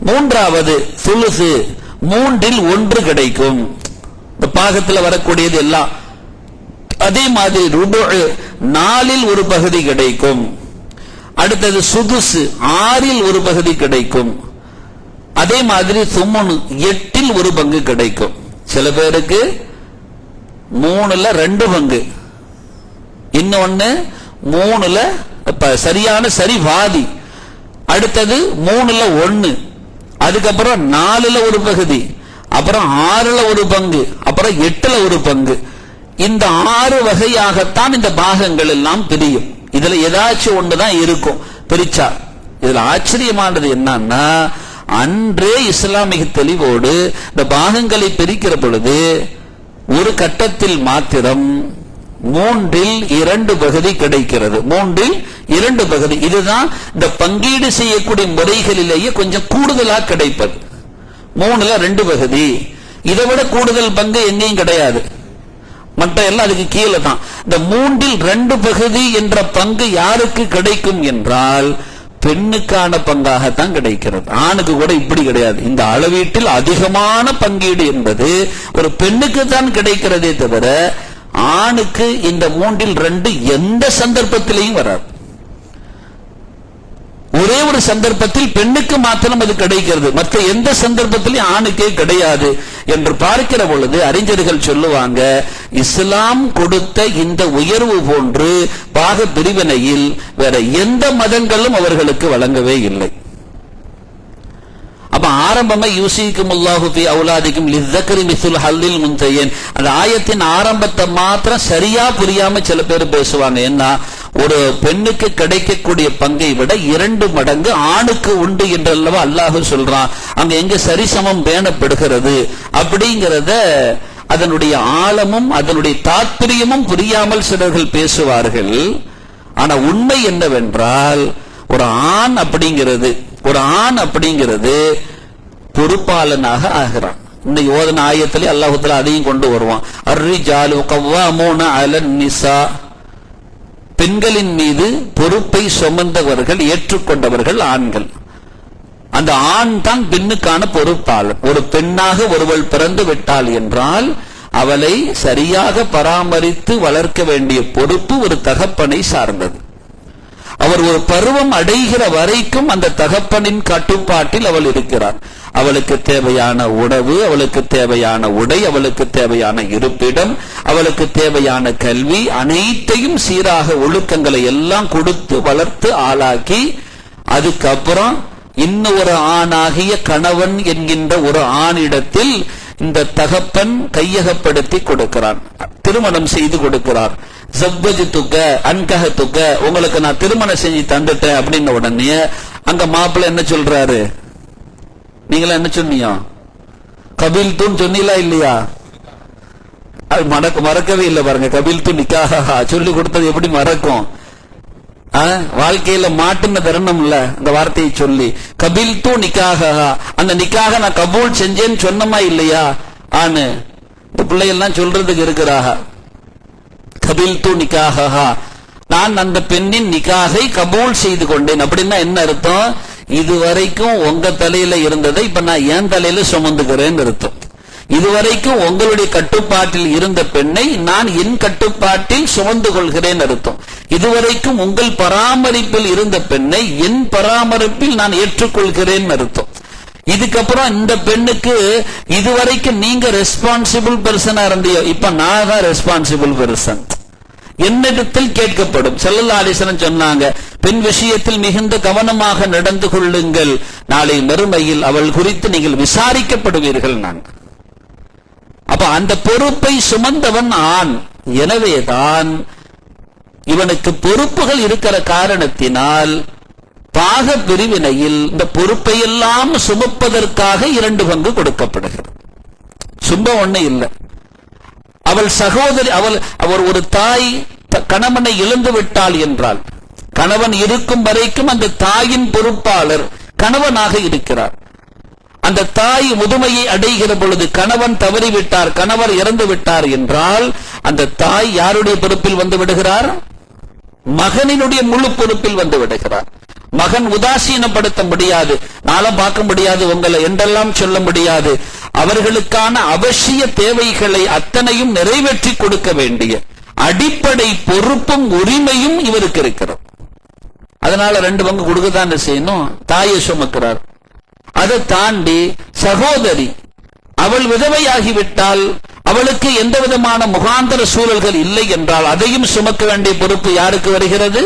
மூன்றாவது சுலுசு, 3இல் 1 கிடைக்கும். இந்த பாகத்தில் வரக்கூடியது எல்லாம். அதே மாதிரி ருபு, 4இல் 1 பகுதி கிடைக்கும். அடுத்தது சுதுசு, 6இல் 1 பகுதி கிடைக்கும். அதே மாதிரி சுமுனு, 8இல் 1 பங்கு கிடைக்கும். சில பேருக்கு 3ல் 2 பங்கு, இன்னொன்னு 3ல் சரியான சரி வாதி, அடுத்தது 3ல் 1, அதுக்கப்புறம் 4ல் 1 பகுதி, அப்புறம் 6ல் 1 பங்கு, அப்புறம் 8ல் 1 பங்கு. இந்த 6 வகையாகத்தான் இந்த பாகங்கள் எல்லாம் பிரியும். இதுல ஏதாச்சும் ஒண்ணுதான் இருக்கும் பிரிச்சா. இதுல ஆச்சரியமானது என்னன்னா, அன்றே இஸ்லாமிக தெளிவோடு இந்த பாகங்களை பிரிக்கிற பொழுது ஒரு கட்டத்தில் மாத்திரம் 3இல் 2 பகுதி கிடைக்கிறது. 3இல் 2 பகுதி. இதுதான் இந்த பங்கீடு செய்யக்கூடிய முறைகளிலேயே கொஞ்சம் கூடுதலா கிடைப்பது. 3ல் 2 பகுதி. இதை விட கூடுதல் பங்கு எங்கேயும் கிடையாது. மற்ற எல்லாம் அதுக்கு கீழே தான். இந்த 3இல் 2 பகுதி என்ற பங்கு யாருக்கு கிடைக்கும் என்றால் பெண்ணுக்கான பங்காகத்தான் கிடைக்கிறது. ஆணுக்கு கூட இப்படி கிடையாது. இந்த அளவீட்டில் அதிகமான பங்கீடு என்பது ஒரு பெண்ணுக்கு தான் கிடைக்கிறதே தவிர ஆணுக்கு இந்த 3இல் 2 எந்த சந்தர்ப்பத்திலையும் வராது. ஒரே ஒரு சந்தர்ப்பத்தில் பெண்ணுக்கு மாத்திரம் அது கிடைக்கிறது, மற்ற எந்த சந்தர்ப்பத்திலையும் ஆணுக்கே கிடையாது. என்று பார்க்கிற பொழுது அறிஞர்கள் சொல்லுவாங்க, இஸ்லாம் கொடுத்த இந்த உயர்வு போன்று பாக பிரிவினையில் வேற எந்த மதங்களும் அவர்களுக்கு வழங்கவே இல்லை. அப்ப ஆரம்பமா யூசிக்குமுல்லாஹு ஃபீ அவுலாதிக்கும் லிஸ்ஸக்ரி மிஸ்ல் ஹல்லில் முன்தையன், அந்த ஆயத்தின் ஆரம்பத்தை மாத்திரம் சரியா புரியாம சில பேர் பேசுவாங்க. என்ன, ஒரு பெண்ணுக்கு கிடைக்கக்கூடிய பங்கை விட 2 மடங்கு ஆணுக்கு உண்டு என்றல்லவா அல்லாஹ் சொல்றான். அங்க எங்க சரிசமம் பேணப்படுகிறது அப்படிங்கிறத அதனுடைய ஆழமும் அதனுடைய தாத்பரியமும் புரியாமல் சிலர்கள் பேசுவார்கள். ஆனா உண்மை என்னவென்றால், ஒரு ஆண் அப்படிங்கிறது பொறுப்பாளனாக ஆகிறான். இன்னைக்கு ஓதன ஆயத்திலே அல்லாஹ் தஆலா அதையும் கொண்டு வருவான். அர்ரிஜாலு கவ்வாமூன அலன் நிசா, பெண்களின் மீது பொறுப்பை சுமந்தவர்கள் ஏற்றுக்கொண்டவர்கள் ஆண்கள். அந்த ஆண் தான் பெண்ணுக்கான பொறுப்பாளர். ஒரு பெண்ணாக ஒருவள் பிறந்து விட்டாள் என்றால் அவளை சரியாக பராமரித்து வளர்க்க வேண்டிய பொறுப்பு ஒரு தகப்பனை சார்ந்தது. அவர் ஒரு பருவம் அடைகிற வரைக்கும் அந்த தகப்பனின் கட்டுப்பாட்டில் அவள் இருக்கிறார். அவளுக்கு தேவையான உணவு, அவளுக்கு தேவையான உடை, அவளுக்கு தேவையான இருப்பிடம், அவளுக்கு தேவையான கல்வி, அனைத்தையும் சீராக ஒழுக்கங்களை எல்லாம் கொடுத்து வளர்த்து ஆளாக்கி, அதுக்கப்புறம் இன்னொரு ஆணாகிய கணவன் என்கின்ற ஒரு ஆணிடத்தில் இந்த தகப்பன் கையகப்படுத்தி கொடுக்கிறான், திருமணம் செய்து கொடுக்கிறார். ஜவ்வஜ்துக அன்கஹதுக, உங்களுக்கு நான் திருமணம் செஞ்சு தந்துட்டேன் அப்படின்ன உடனே அங்க மாப்பிள்ளை என்ன சொல்றாரு? நீங்களா என்ன சொன்னீங்க? கபில் தூன் சொன்னீங்களா இல்லையா? அது மறக்கவே இல்லை பாருங்க. கபில் தூன் நிக்காஹா சொல்லி கொடுத்தது எப்படி மறக்கும்? வாழ்க்கையில மாட்டுன்னு தரணும்ல அந்த வார்த்தையை சொல்லி. கபில் தூ நிக்காஹா, அந்த நிக்காக நான் கபூல் செஞ்சேன்னு சொன்னமா இல்லையா? ஆனு இந்த பிள்ளைகள்லாம் சொல்றதுக்கு இருக்கிறாக. கபில் தூ நிக்காஹா, நான் அந்த பெண்ணின் நிக்காகை கபூல் செய்து கொண்டேன். அப்படின்னா என்ன அர்த்தம்? இதுவரைக்கும் உங்க தலையில இருந்ததை இப்ப நான் என் தலையில சுமந்துக்கிறேன்னு அர்த்தம். இதுவரைக்கும் உங்களுடைய கட்டுப்பாட்டில் இருந்த பெண்ணை நான் என் கட்டுப்பாட்டில் சுமந்து கொள்கிறேன் அர்த்தம். இதுவரைக்கும் உங்கள் பராமரிப்பில் இருந்த பெண்ணை என் பராமரிப்பில் நான் ஏற்றுக்கொள்கிறேன் அர்த்தம். இதுக்கப்புறம் இந்த பெண்ணுக்கு இதுவரைக்கும் நீங்க ரெஸ்பான்சிபிள் பெர்சனா இருந்தீங்க, இப்ப நான் தான் ரெஸ்பான்சிபிள் பெர்சன், என்னிடத்தில் கேட்கப்படும். ஸல்லல்லாஹு அலைஹி வஸல்லம் சொன்னாங்க, பெண் விஷயத்தில் மிகுந்த கவனமாக நடந்து கொள்ளுங்கள், நாளை மறுமையில் அவள் குறித்து நீங்கள் விசாரிக்கப்படுவீர்கள். அப்ப அந்த பொறுப்பை சுமந்தவன் ஆண். எனவேதான் இவனுக்கு பொறுப்புகள் இருக்கிற காரணத்தினால் பாக பிரிவினையில் இந்த பொறுப்பை எல்லாம் சுமப்பதற்காக 2 பங்கு கொடுக்கப்படுகிறது. சும்மா ஒண்ணு இல்லை. அவள் சகோதரி, அவர் ஒரு தாய் கணவனை இழந்து விட்டாள் என்றால் கணவன் இருக்கும் வரைக்கும் அந்த தாயின் பொறுப்பாளர் கணவனாக இருக்கிறார். அந்த தாய் முதுமையை அடைகிற பொழுது கணவன் தவறிவிட்டார், கணவர் இறந்து விட்டார் என்றால் அந்த தாய் யாருடைய பொறுப்பில் வந்து விடுகிறார்? மகனினுடைய முழு பொறுப்பில் வந்து விடுகிறார். மகன் உதாசீனப்படுத்த முடியாது, நாளும் பார்க்க முடியாது, உங்களை என்றெல்லாம் சொல்ல முடியாது. அவர்களுக்கான அவசிய தேவைகளை அத்தனையும் நிறைவேற்றி கொடுக்க வேண்டிய அடிப்படை பொறுப்பும் உரிமையும் இவருக்கு இருக்கிறது. அதனால 2 பங்கு கொடுக்கத்தான் செய்யணும். தாயை சுமக்கிறார். அதை தாண்டி சகோதரி, அவள் விதவையாகிவிட்டால் அவளுக்கு எந்த விதமான முகாந்தர சூழல்கள் இல்லை என்றால் அதையும் சுமக்க வேண்டிய பொறுப்பு யாருக்கு வருகிறது?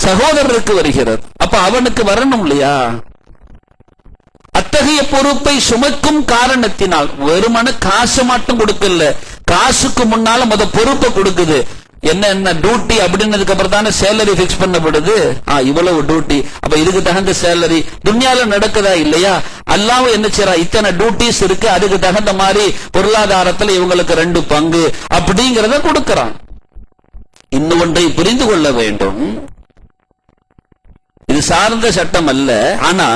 சகோதரருக்கு வருகிறது. அப்ப அவனுக்கு வரணும் இல்லையா? அத்தகைய பொறுப்பை சுமக்கும் காரணத்தினால் வெறுமன காசு மட்டும் கொடுக்கல, காசுக்கு முன்னால முத பொறுப்பை கொடுக்குது. என்ன டியூட்டி அப்படின்னதுக்கு அப்புறம் தானே சேலரி பிக்ஸ் பண்ணப்படுது. இவ்வளவு டியூட்டி, அப்ப இதுக்கு தகுந்த சேலரி துன்யால நடக்குதா இல்லையா? அல்லாஹ் என்ன செய்யறா, இத்தனை டியூட்டிஸ் இருக்கு, அதுக்கு தகுந்த மாதிரி பொருளாதாரத்துல இவங்களுக்கு 2 பங்கு அப்படிங்கறத கொடுக்கறான். இன்னொன்றை புரிந்து கொள்ள வேண்டும், இது சார்ந்த சட்டம் அல்ல. ஆனா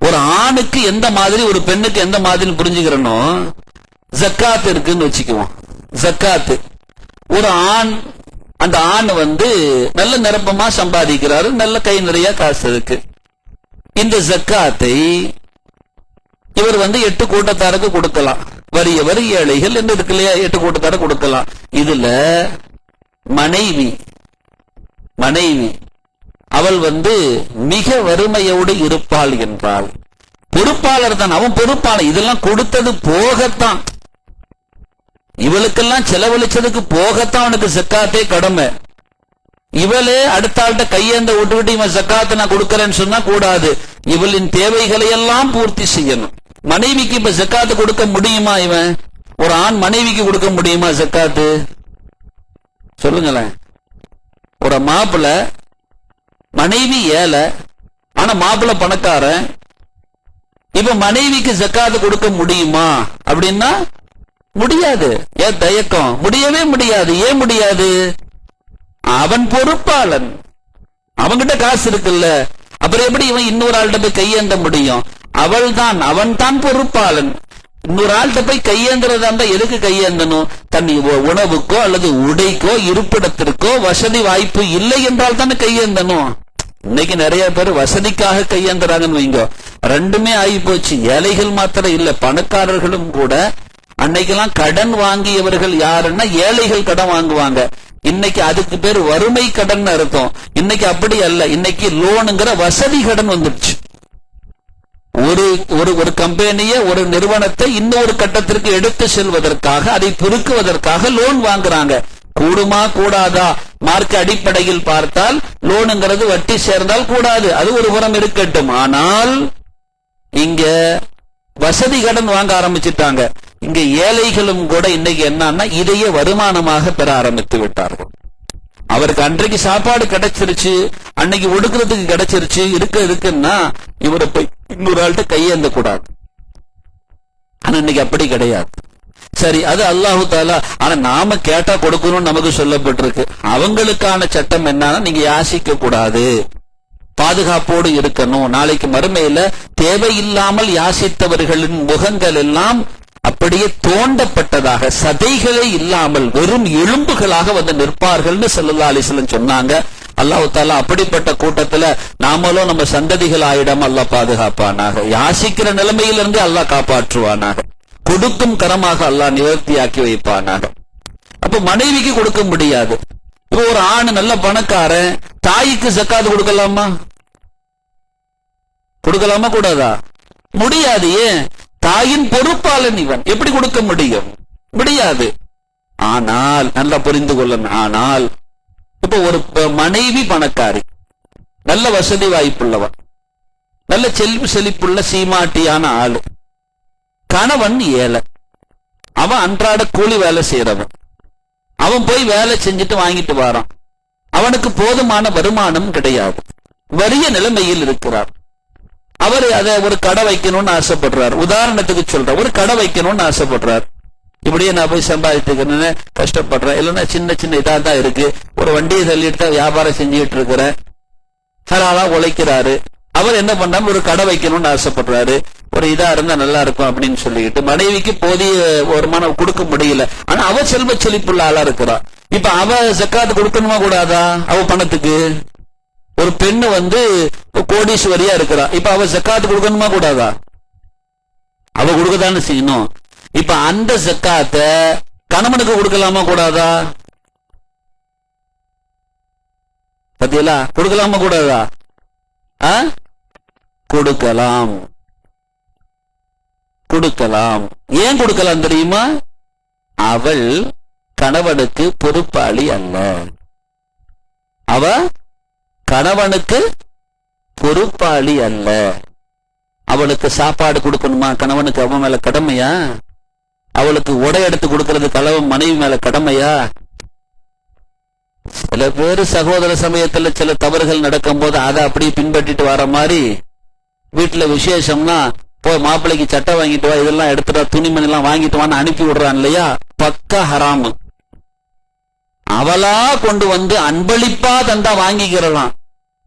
ஒரு ஆணுக்கு எந்த மாதிரி ஒரு பெண்ணுக்கு எந்த மாதிரி புரிஞ்சுக்கிறனோ, ஜக்காத் இருக்குன்னு வச்சுக்குவோம். ஜக்காத்து, ஒரு ஆண், அந்த ஆண் நல்ல நிரப்பமா சம்பாதிக்கிறாரு, நல்ல கை நிறைய காசு இருக்கு. இந்த ஜக்காத்தை இவர் 8 கூட்டத்தாருக்கு கொடுக்கலாம். வரி ஏழைகள் என்று இருக்கு இல்லையா, 8 கூட்டத்தார கொடுக்கலாம். இதுல மனைவி அவள் மிக வறுமையோடு இருப்பாள் என்றால் பொறுப்பாளர் தான், அவன் பொறுப்பாளர். இதெல்லாம் கொடுத்தது போகத்தான், இவளுக்கெல்லாம் செலவழிச்சதுக்கு போகத்தான் அவனுக்கு ஜக்காத்தே கடமை. இவளே அடுத்த ஆள்கிட்ட கையேந்த விட்டுவிட்டு இவன் ஜக்காத்தை நான் கொடுக்கறேன்னு சொன்னா கூடாது. இவளின் தேவைகளை எல்லாம் பூர்த்தி செய்யணும். மனைவிக்கு இப்ப ஜக்காத்து கொடுக்க முடியுமா? இவன் ஒரு ஆண் மனைவிக்கு கொடுக்க முடியுமா ஜக்காத்து? சொல்லுங்களேன். ஒரு மாப்பிள்ள, மனைவி ஏழை, ஆனா மாப்பிள்ள பணக்காரன். இப்ப மனைவிக்கு ஜக்காத்து கொடுக்க முடியுமா அப்படின்னா முடியாது. ஏன் தயக்கம்? முடியவே முடியாது. ஏன் முடியாது? அவன் பொறுப்பாளன், அவன்கிட்ட காசு இருக்குல்ல, அப்புறம் எப்படி இவன் இன்னொரு ஆள்கிட்ட போய் கையேந்த முடியும்? அவன் தான் பொறுப்பாளன். இன்னொரு ஆள்கிட்ட போய் கையேந்துறதா இருந்தா எதுக்கு கையேந்தணும்? தன் உணவுக்கோ அல்லது உடைக்கோ இருப்பிடத்திற்கோ வசதி வாய்ப்பு இல்லை என்றால் தானே கையேந்தணும். இன்னைக்கு நிறைய பேர் வசதிக்காக கையேந்துறாங்கன்னு வைங்க. ரெண்டுமே ஆகி போச்சு. ஏழைகள் மாத்திரம் இல்ல, பணக்காரர்களும் கூட. அன்னைக்கெல்லாம் கடன் வாங்கியவர்கள் யாருன்னா ஏழைகள் கடன் வாங்குவாங்க. இன்னைக்கு அதுக்கு பேர் வறுமை கடன் அர்த்தம். இன்னைக்கு அப்படி அல்ல. இன்னைக்கு லோனுங்கிற வசதி கடன் வந்துடுச்சு. ஒரு கம்பெனியை, ஒரு நிறுவனத்தை இன்னொரு கட்டத்திற்கு எடுத்து செல்வதற்காக, அதை பெருக்குவதற்காக லோன் வாங்குறாங்க. கூடுமா கூடாதா? மார்க்க அடிப்படையில் பார்த்தால் லோனுங்கிறது வட்டி சேர்ந்தால் கூடாது, அது ஒரு புறம் இருக்கட்டும். ஆனால் இங்க வசதி கடன் வாங்க ஆரம்பிச்சுட்டாங்க. இங்க ஏழைகளும் கூட இன்னைக்கு என்னன்னா இதையே வருமானமாக பெற ஆரம்பித்து விட்டார்கள். அவருக்கு அன்றைக்கு சாப்பாடு கிடைச்சிருச்சு, அன்னைக்கு ஒடுக்கிறதுக்கு கிடைச்சிருச்சு, இருக்குன்னா இவரை போய் இன்னொரு ஆள்கிட்ட கையேந்த கூடாது. ஆனா இன்னைக்கு அப்படி கிடையாது. சரி, அது அல்லாஹு தாலா. ஆனா நாம கேட்டா கொடுக்கணும்னு நமக்கு சொல்லப்பட்டிருக்கு. அவங்களுக்கான சட்டம் என்னன்னா நீங்க யாசிக்க கூடாது, பாதுகாப்போடு இருக்கணும். நாளைக்கு மறுமையில தேவையில்லாமல் யாசித்தவர்களின் முகங்கள் எல்லாம் அப்படியே தோண்டப்பட்டதாக, சதைகளே இல்லாமல் வெறும் எலும்புகளாக வந்து நிற்பார்கள்னு ஸல்லல்லாஹு அலைஹி வஸல்லம் சொன்னாங்க. அல்லாஹ் தாலா அப்படிப்பட்ட கூட்டத்துல நாமளும் நம்ம சந்ததிகள் ஆயிடாம அல்லாஹ் பாதுகாப்பானாக. யாசிக்கிற நிலைமையிலிருந்து அல்லாஹ் காப்பாற்றுவானாக. கொடுக்கும் கரமாக அல்லாஹ் நிவர்த்தியாக்கி வைப்பானாக. அப்ப மனைவிக்கு கொடுக்க முடியாது. இப்போ ஒரு ஆண் நல்ல பணக்காரன், தாய்க்கு ஜக்காத் கொடுக்கலாமா? கொடுக்கலாமா கூடாதா? முடியாது. ஏன்? தாயின் பொறுப்பாளன் இவன், எப்படி கொடுக்க முடியும்? முடியாது. ஆனால் நல்லா புரிந்து கொள்ளணும். ஆனால் இப்ப ஒரு மனைவி பணக்காரி, நல்ல வசதி வாய்ப்புள்ளவன், நல்ல செல்வி செழிப்புள்ள சீமாட்டியான ஆளு. கணவன் ஏழை, அவன் அன்றாட கூலி வேலை செய்யறவன். அவன் போய் வேலை செஞ்சுட்டு வாங்கிட்டு வரான். அவனுக்கு போதுமான வருமானம் கிடையாது, வறிய நிலைமையில் இருக்கிறார். அவர் அதை ஒரு கடை வைக்கணும்னு ஆசைப்படுறார். உதாரணத்துக்கு சொல்ற, ஒரு கடை வைக்கணும்னு ஆசைப்படுறார். இப்படியே நான் போய் சம்பாதித்துக்கணும்னு கஷ்டப்படுறேன், இல்லைன்னா சின்ன சின்ன இதா தான் இருக்கு, ஒரு வண்டியை தள்ளிட்டு வியாபாரம் செஞ்சுட்டு இருக்கிறேன், ஹலாலா உழைக்கிறாரு. அவர் என்ன பண்ணாம ஒரு கடை வைக்கணும்னு ஆசைப்படுறாரு. ஒரு இதா இருந்தா நல்லா இருக்கும் அப்படின்னு சொல்லிட்டு மனைவிக்கு போதிய வருமானம் கொடுக்க முடியல. ஆனா அவ செல்வ செழிப்புள்ள ஆளா இருக்கிறா. இப்ப அவ ஜக்காத்து கொடுக்கணுமா கூடாதா? அவ பணத்துக்கு ஒரு பெண்ணு வந்து கோடீஸ்வரியா இருக்கிறா. இப்ப அவ ஜக்காத்து கொடுக்கணுமா கூடாதா? அவ கொடுக்கதானே செய்யணும். இப்ப அந்த ஜக்காத்தை கணவனுக்கு கொடுக்கலாமா கூடாதா? பத்தியலா, கொடுக்கலாமா கூடாதா? கொடுக்கலாம், கொடுக்கலாம். ஏன் கொடுக்கலாம் தெரியுமா? அவள் கணவனுக்கு பொறுப்பாளி அல்ல. அவ கணவனுக்கு பொறுப்பாளி அல்ல. அவளுக்கு சாப்பாடு கொடுக்கணுமா? கணவனுக்கு அவன் மேல கடமையா? அவளுக்கு உடை எடுத்து கொடுக்கறது கணவன் மனைவி மேல கடமையா? சில பேரு சகோதர சமயத்துல சில தவறுகள் நடக்கும் போது அதை அப்படியே பின்பற்றிட்டு வர மாதிரி, வீட்டுல விசேஷம்னா போய் மாப்பிள்ளைக்கு சட்டை வாங்கிட்டு வா, இதெல்லாம் எடுத்துட்டா, துணிமணி எல்லாம் வாங்கிட்டு வான்னு அனுப்பி விடுறான் இல்லையா? பக்கா ஹராமு. அவளா கொண்டு வந்து அன்பளிப்பா தந்தா வாங்கிக்கிறலாம்.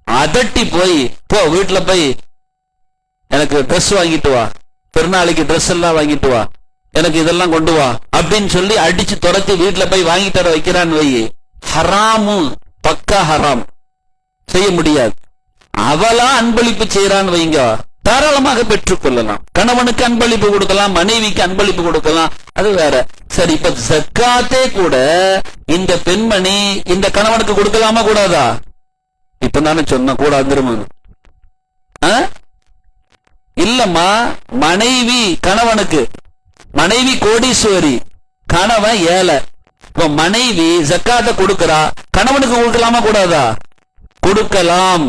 அதட்டி போய் போ வீட்டுல போய் எனக்கு ட்ரெஸ் வாங்கிட்டு வா, பெருநாளைக்கு ட்ரெஸ் எல்லாம் வாங்கிட்டு வா, எனக்கு இதெல்லாம் கொண்டு வா அப்படின்னு சொல்லி அடிச்சு துரத்தி வீட்டுல போய் வாங்கிட்டு வர வைக்கிறான்னு வை, ஹராமு, பக்கா ஹராம். செய்ய முடியாது. அவளா அன்பளிப்பு செய்யறான்னு வைங்க, தாராளமாக பெற்றுக் கொள்ளலாம். கணவனுக்கு அன்பளிப்பு கொடுக்கலாம், மனைவிக்கு அன்பளிப்பு கொடுக்கலாம், அது வேற. சரி, இப்ப ஜக்காத்தே கூட இந்த பெண்மணி இந்த கணவனுக்கு கொடுக்கலாமா கூடாதா? இப்ப தானே சொன்ன கூடாது. இல்லம்மா, மனைவி கணவனுக்கு, மனைவி கோடீஸ்வரி, கணவன் ஏழை. இப்ப மனைவி ஜக்காத்தை கொடுக்கிறா, கணவனுக்கு கொடுக்கலாமா கூடாதா? கொடுக்கலாம்.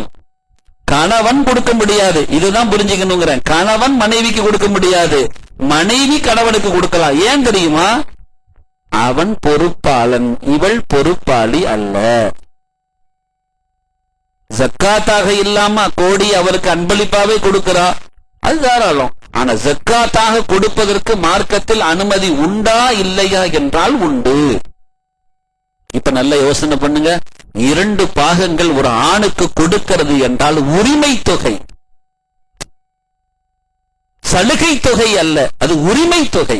கணவன் கொடுக்க முடியாது. இதுதான் புரிஞ்சுக்கணுங்கிறேன். கணவன் மனைவிக்கு கொடுக்க முடியாது, மனைவி கணவனுக்கு கொடுக்கலாம். ஏன் தெரியுமா? அவன் பொறுப்பாளன், இவள் பொறுப்பாளி அல்ல. ஜக்காத்தாக இல்லாம கோடி அவருக்கு அன்பளிப்பாவே கொடுக்கிறா, அது தாராளம். ஆனா ஜக்காத்தாக கொடுப்பதற்கு மார்க்கத்தில் அனுமதி உண்டா இல்லையா என்றால் உண்டு. இப்ப நல்ல யோசனை பண்ணுங்க. 2 பாகங்கள் ஒரு ஆணுக்கு கொடுக்கிறது என்றால் உரிமை தொகை, சலுகை தொகை அல்ல, அது உரிமை தொகை.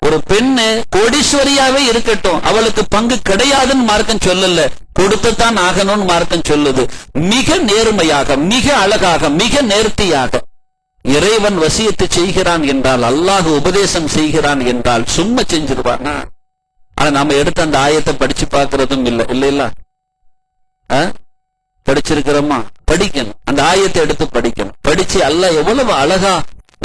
ஒரு பெண்ணு கோடீஸ்வரியாவே இருக்கட்டும், அவளுக்கு பங்கு கிடையாதுன்னு மார்க்கம் சொல்லல, கொடுத்துத்தான் ஆகணும்னு மார்க்கம் சொல்லுது. மிக நேர்மையாக, மிக அழகாக, மிக நேர்த்தியாக இறைவன் வசியத்து செய்கிறான் என்றால், அல்லாஹ் உபதேசம் செய்கிறான் என்றால் சும்மா செஞ்சிருவானா? ஆனா நாம எடுத்து அந்த ஆயத்தை படிச்சு பார்க்கறதும் இல்ல. படிச்சிருக்கிறோமா? படிக்கணும். அந்த ஆயத்தை எடுத்து படிக்கணும். படிச்சு அல்லாஹ் எவ்வளவு அழகா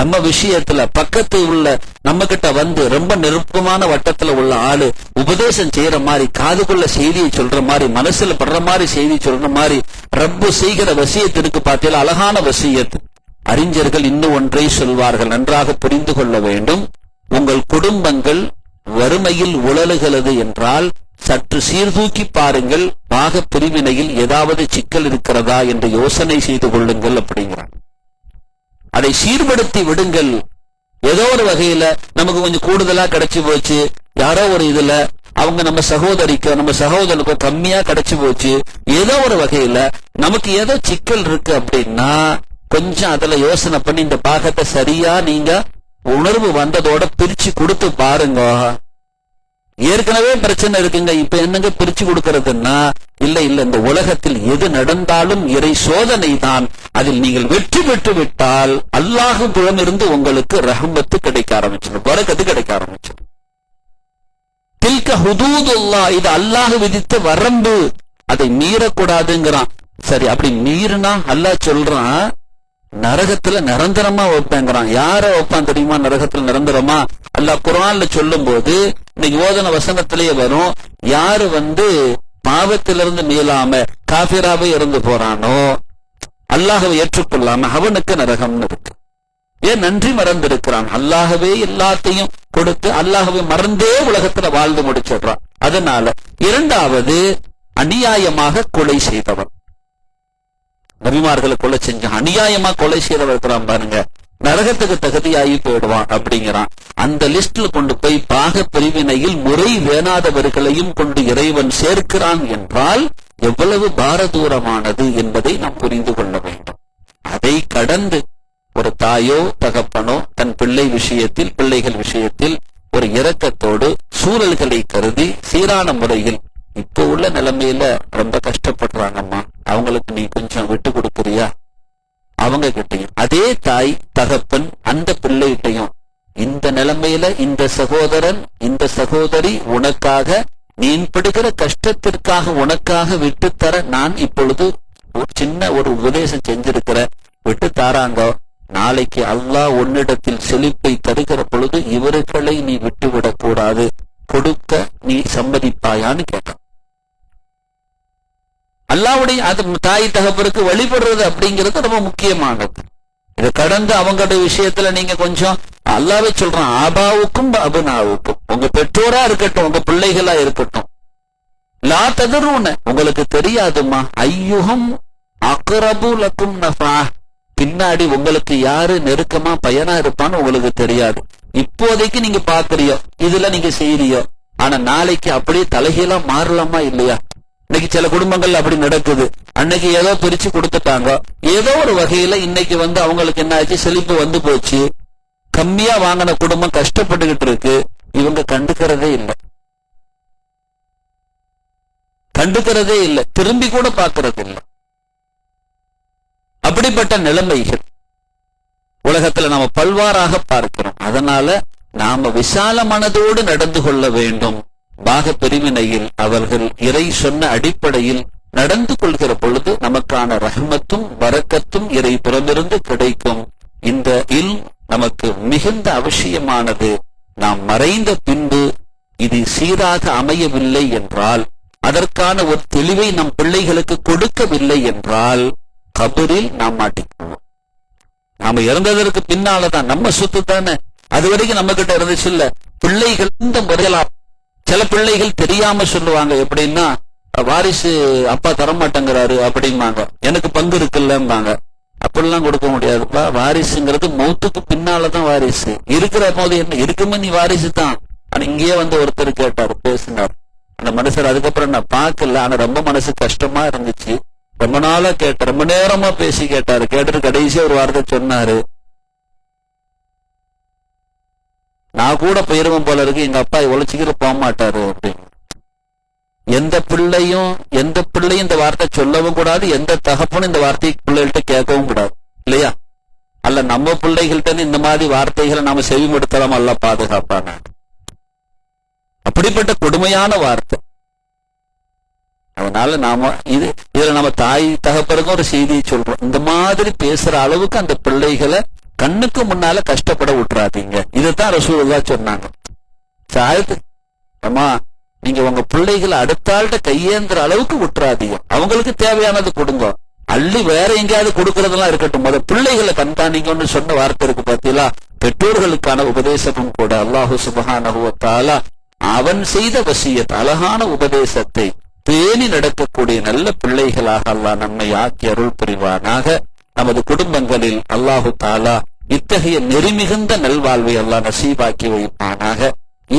நம்ம விஷயத்துல பக்கத்து உள்ள நம்ம கிட்ட வந்து ரொம்ப நெருக்கமான வட்டத்துல உள்ள ஆளு உபதேசம் செய்யற மாதிரி, காதுக்குள்ள செய்தியை சொல்ற மாதிரி, மனசுல படுற மாதிரி செய்தி சொல்ற மாதிரி ரப்பு செய்கிற வசியத்திற்கு பார்த்தீங்கன்னா அழகான வசியத்து. அறிஞர்கள் இன்னும் ஒன்றை சொல்வார்கள், நன்றாக புரிந்து கொள்ள வேண்டும். உங்கள் குடும்பங்கள் வறுமையில் உழலுகிறது என்றால் சற்று சீர்தூக்கி பாருங்கள், பாக பிரிவினையில் ஏதாவது சிக்கல் இருக்கிறதா என்று யோசனை செய்து கொள்ளுங்கள் அப்படிங்கிறாங்க. அதை சீர்படுத்தி விடுங்கள். ஏதோ ஒரு வகையில நமக்கு கொஞ்சம் கூடுதலா கிடைச்சு போச்சு, யாரோ ஒரு இதுல அவங்க நம்ம சகோதரிக்கோ நம்ம சகோதரனுக்கோ கம்மியா கிடைச்சு போச்சு, ஏதோ ஒரு வகையில நமக்கு ஏதோ சிக்கல் இருக்கு அப்படின்னா கொஞ்சம் அதுல யோசனை பண்ணி இந்த பாகத்தை சரியா நீங்க உணர்வு வந்ததோட பிரிச்சு கொடுத்து பாருங்க. ஏற்கனவே பிரச்சனை இருக்குங்க, இப்ப என்னங்க பிரிச்சு கொடுக்கறதுன்னா, இல்ல இந்த உலகத்தில் எது நடந்தாலும் இறை சோதனை தான். அதில் நீங்கள் வெற்றி பெற்று விட்டால் அல்லாஹ் புறமிருந்து உங்களுக்கு ரஹ்மத்து கிடைக்க ஆரம்பிச்சிடும், பரக்கத்து கிடைக்க ஆரம்பிச்சிடும். தில்க ஹுதூதுல்லாஹ், இது அல்லாஹ் விதித்த வரம்பு, அதை மீறக்கூடாதுங்கிறான். சரி, அப்படி மீறினா அல்லாஹ் சொல்றான் நரகத்துல நிரந்தரமா வைப்பேங்கிறான். யார வைப்பான் தெரியுமா நரகத்துல நிரந்தரமா? அல்லாஹ் குர்ஆன்ல சொல்லும் போது இன்னைக்கு ஓதன வசனத்திலேயே வரும், யாரு பாவத்திலிருந்து மீளாம காபிராவே இருந்து போறானோ, அல்லாஹ்வை ஏற்றுக்கொள்ளாம அவனுக்கு நரகம்னு இருக்கு. ஏன்? நன்றி மறந்து இருக்கிறான். அல்லாஹ்வே எல்லாத்தையும் கொடுத்து அல்லாஹ்வை மறந்தே உலகத்துல வாழ்ந்து முடிச்சிடுறான். அதனால 2வது அநியாயமாக கொலை செய்தவன். நபிமார்களை கொலை செஞ்சான், அநியாயமா கொலை செய்தவர் இருக்கிறான் பாருங்க, நரகத்துக்கு தகுதியாகி போயிடுவான் அப்படிங்கிறான். அந்த லிஸ்ட்ல கொண்டு போய் பாக பிரிவினையில் முறை வேணாதவர்களையும் கொண்டு இறைவன் சேர்க்கிறான் என்றால் எவ்வளவு பாரதூரமானது என்பதை நாம் புரிந்து கொள்ள வேண்டும். அதை கடந்து ஒரு தாயோ தகப்பனோ தன் பிள்ளைகள் விஷயத்தில் ஒரு இரக்கத்தோடு சூழல்களை கருதி சீரான முறையில், இப்ப உள்ள நிலைமையில ரொம்ப கஷ்டப்படுறாங்கம்மா, அவங்களுக்கு நீ கொஞ்சம் விட்டு கொடுக்குறியா, அவங்க கிட்டையும் அதே தாய் தகப்பன் அந்த பிள்ளைகிட்டையும் இந்த நிலைமையில இந்த சகோதரன் இந்த சகோதரி உனக்காக நீ படுகிற கஷ்டத்திற்காக உனக்காக விட்டுத்தர நான் இப்பொழுது சின்ன ஒரு உபதேசம் செஞ்சிருக்கிற, விட்டு தாராங்க, நாளைக்கு அல்லாஹ் உன்னிடத்தில் செழிப்பை தருகிற பொழுது இவர்களை நீ விட்டுவிடக் கூடாது, கொடுக்க நீ சம்மதிப்பாயான்னு கேட்டான். அல்லாஹ்வுடைய அது தாய் தகப்பருக்கு வழிபடுறது அப்படிங்கிறது ரொம்ப முக்கியமானது. இதை கடந்து அவங்களுடைய விஷயத்துல நீங்க கொஞ்சம் அல்லாஹ்வே சொல்றான், ஆபாவுக்கும் அபுனாவுக்கும், உங்க பெற்றோரா இருக்கட்டும் உங்க பிள்ளைகளா இருக்கட்டும், லா ததரூன, உங்களுக்கு தெரியாதுமா, ஐயுகம் அக்ரபு லக்கும் நஃபா, பின்னாடி உங்களுக்கு யாரு நெருக்கமா பயனா இருப்பான்னு உங்களுக்கு தெரியாது. இப்போதைக்கு நீங்க பாக்குறியோ, இதுல நீங்க செய்யறியோ, ஆனா நாளைக்கு அப்படியே தலைகீழா மாறலாமா இல்லையா? இன்னைக்கு சில குடும்பங்கள் அப்படி நடக்குது. அன்னைக்கு ஏதோ பிரிச்சு கொடுத்துட்டாங்க, ஏதோ ஒரு வகையில இன்னைக்கு அவங்களுக்கு என்ன ஆச்சு, செழிப்பு வந்து போச்சு, கம்மியா வாங்கின குடும்பம் கஷ்டப்பட்டுக்கிட்டு இருக்கு, இவங்க கண்டுக்கிறதே இல்லை, திரும்பி கூட பாக்குறது இல்லை. அப்படிப்பட்ட நிலைமைகள் உலகத்துல நாம பல்வாறாக பார்க்கிறோம். அதனால நாம விசால மனதோடு நடந்து கொள்ள வேண்டும். பாக பிரிவினையில் அவர்கள் இறை சொன்ன அடிப்படையில் நடந்து கொள்கிற பொழுது நமக்கான ரஹ்மத்தும் பரக்கத்தும் இறை புறமிருந்து கிடைக்கும். இந்த நமக்கு மிகுந்த அவசியமானது. நாம் மறைந்த பின்பு இது சீராக அமையவில்லை என்றால், அதற்கான ஒரு தெளிவை நம் பிள்ளைகளுக்கு கொடுக்கவில்லை என்றால், கபரில் நாம் மாட்டிக்குவோம். நாம இறந்ததற்கு பின்னாலதான் நம்ம சொத்து தானே, அது வரைக்கும் நம்ம கிட்ட இருந்துச்சு இல்ல. பிள்ளைகள் இந்த முறையெல்லாம் சில பிள்ளைகள் தெரியாம சொல்லுவாங்க, எப்படின்னா வாரிசு அப்பா தரமாட்டேங்கிறாரு அப்படிம்பாங்க, எனக்கு பங்கு இருக்குல்லம்பாங்க. அப்படிலாம் கொடுக்க முடியாதுப்பா. வாரிசுங்கிறது மௌத்துக்கு பின்னாலதான் வாரிசு. இருக்கிற போது என்ன இருக்குமே, நீ வாரிசு தான். ஆனா இங்கேயே வந்து ஒருத்தர் கேட்டாரு, பேசினார். அந்த மனுஷர் அதுக்கப்புறம் நான் பார்க்கல, ஆனா ரொம்ப மனசு கஷ்டமா இருந்துச்சு. ரொம்ப நாளா கேட்ட, ரொம்ப நேரமா பேசி கேட்டாரு. கேட்டுட்டு கடைசியா ஒரு வார்த்தை சொன்னாரு, நான் கூட போயிருவேன் போல இருக்கு, எங்க அப்பா இவ்வளவு சீக்கிரம் போக மாட்டாரு அப்படின்னு. எந்த பிள்ளையும் இந்த வார்த்தை சொல்லவும் கூடாது, எந்த தகப்பனும் இந்த வார்த்தையை பிள்ளைகள்கிட்ட கேட்கவும் கூடாது, இல்லையா? அல்ல நம்ம பிள்ளைகள்கிட்ட இந்த மாதிரி வார்த்தைகளை நாம செவிமடுத்தலாம், அல்ல பாதுகாப்பான. அப்படிப்பட்ட கொடுமையான வார்த்தை. அதனால நாம இதுல நம்ம தாய் தகப்பருக்கும் ஒரு செய்தியை சொல்றோம், இந்த மாதிரி பேசுற அளவுக்கு அந்த பிள்ளைகளை கண்ணுக்கு முன்னால கஷ்டப்பட விட்டுறாதீங்க. இதைத்தான் ரசூலுல்லாஹ் சொன்னாங்க. அம்மா, நீங்க உங்க பிள்ளைகளை அடுத்த ஆள்கிட்ட கையேந்திர அளவுக்கு விட்டுறாதீங்க. அவங்களுக்கு தேவையானது கொடுங்க, அள்ளி வேற எங்கேயாவது கொடுக்கறதெல்லாம் இருக்கட்டும். முத பிள்ளைகளை கண்காணிங்கன்னு சொன்ன வார்த்தை இருக்கு பார்த்தீங்களா? பெற்றோர்களுக்கான உபதேசமும் கூட. அல்லாஹு சுப்ஹானஹு வ தஆலா அவன் செய்த வசியத், அழகான உபதேசத்தை பேணி நடக்கக்கூடிய நல்ல பிள்ளைகளாக அல்லாஹ் நம்மை ஆக்கி அருள் புரிவானாக. நமது குடும்பங்களில் அல்லாஹு தஆலா இத்தகைய நெறிமிகுந்த நல்வாழ்வை அல்லாஹ் நசீபாக்கி வைப்பானாக.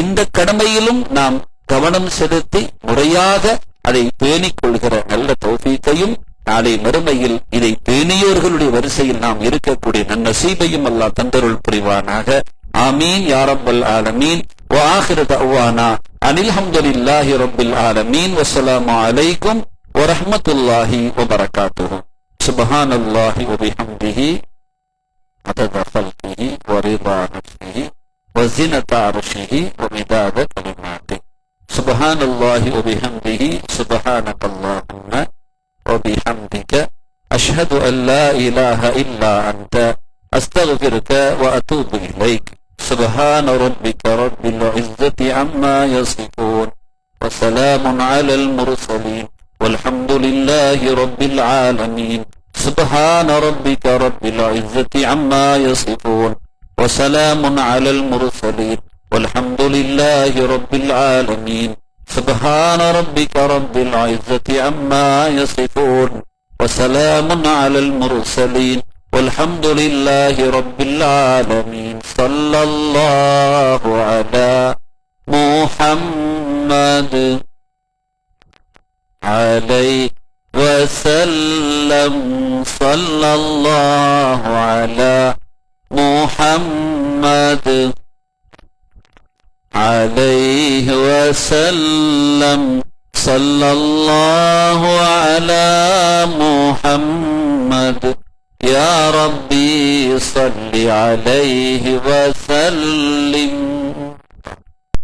இந்த கடமையிலும் நாம் கவனம் செலுத்தி முறையாக அதை பேணிக் கொள்கிற நல்ல தௌஃபீக்கையும், நாளை மறுமையில் இதை பேணியோர்களுடைய வரிசையில் நாம் இருக்கக்கூடிய நன்னசீபையும் அல்லாஹ் தந்தருள் புரிவானாக. ஆமீன் யா ரப்பல் ஆலமீன். وآخر دعوانا أن الحمد لله رب العالمين والسلام عليكم ورحمة الله وبركاته. سبحان الله وبحمده عدد خلقه ورضا نفسه وزنة عرشه ومداد كلماته. سبحان الله وبحمده سبحانك اللهم وبحمدك أشهد أن لا إله إلا أنت أستغفرك وأتوب إليك. سبحان ربك رب العزة عما يصفون وسلام على المرسلين والحمد لله رب العالمين. سبحان ربك رب العزة عما يصفون وسلام على المرسلين والحمد لله رب العالمين. سبحان ربك رب العزة عما يصفون وسلام على المرسلين والحمد لله رب العالمين. صلى الله على محمد عليه وسلم. صلى الله على محمد عليه وسلم. صلى الله على محمد يا ربي صل عليه وسلم.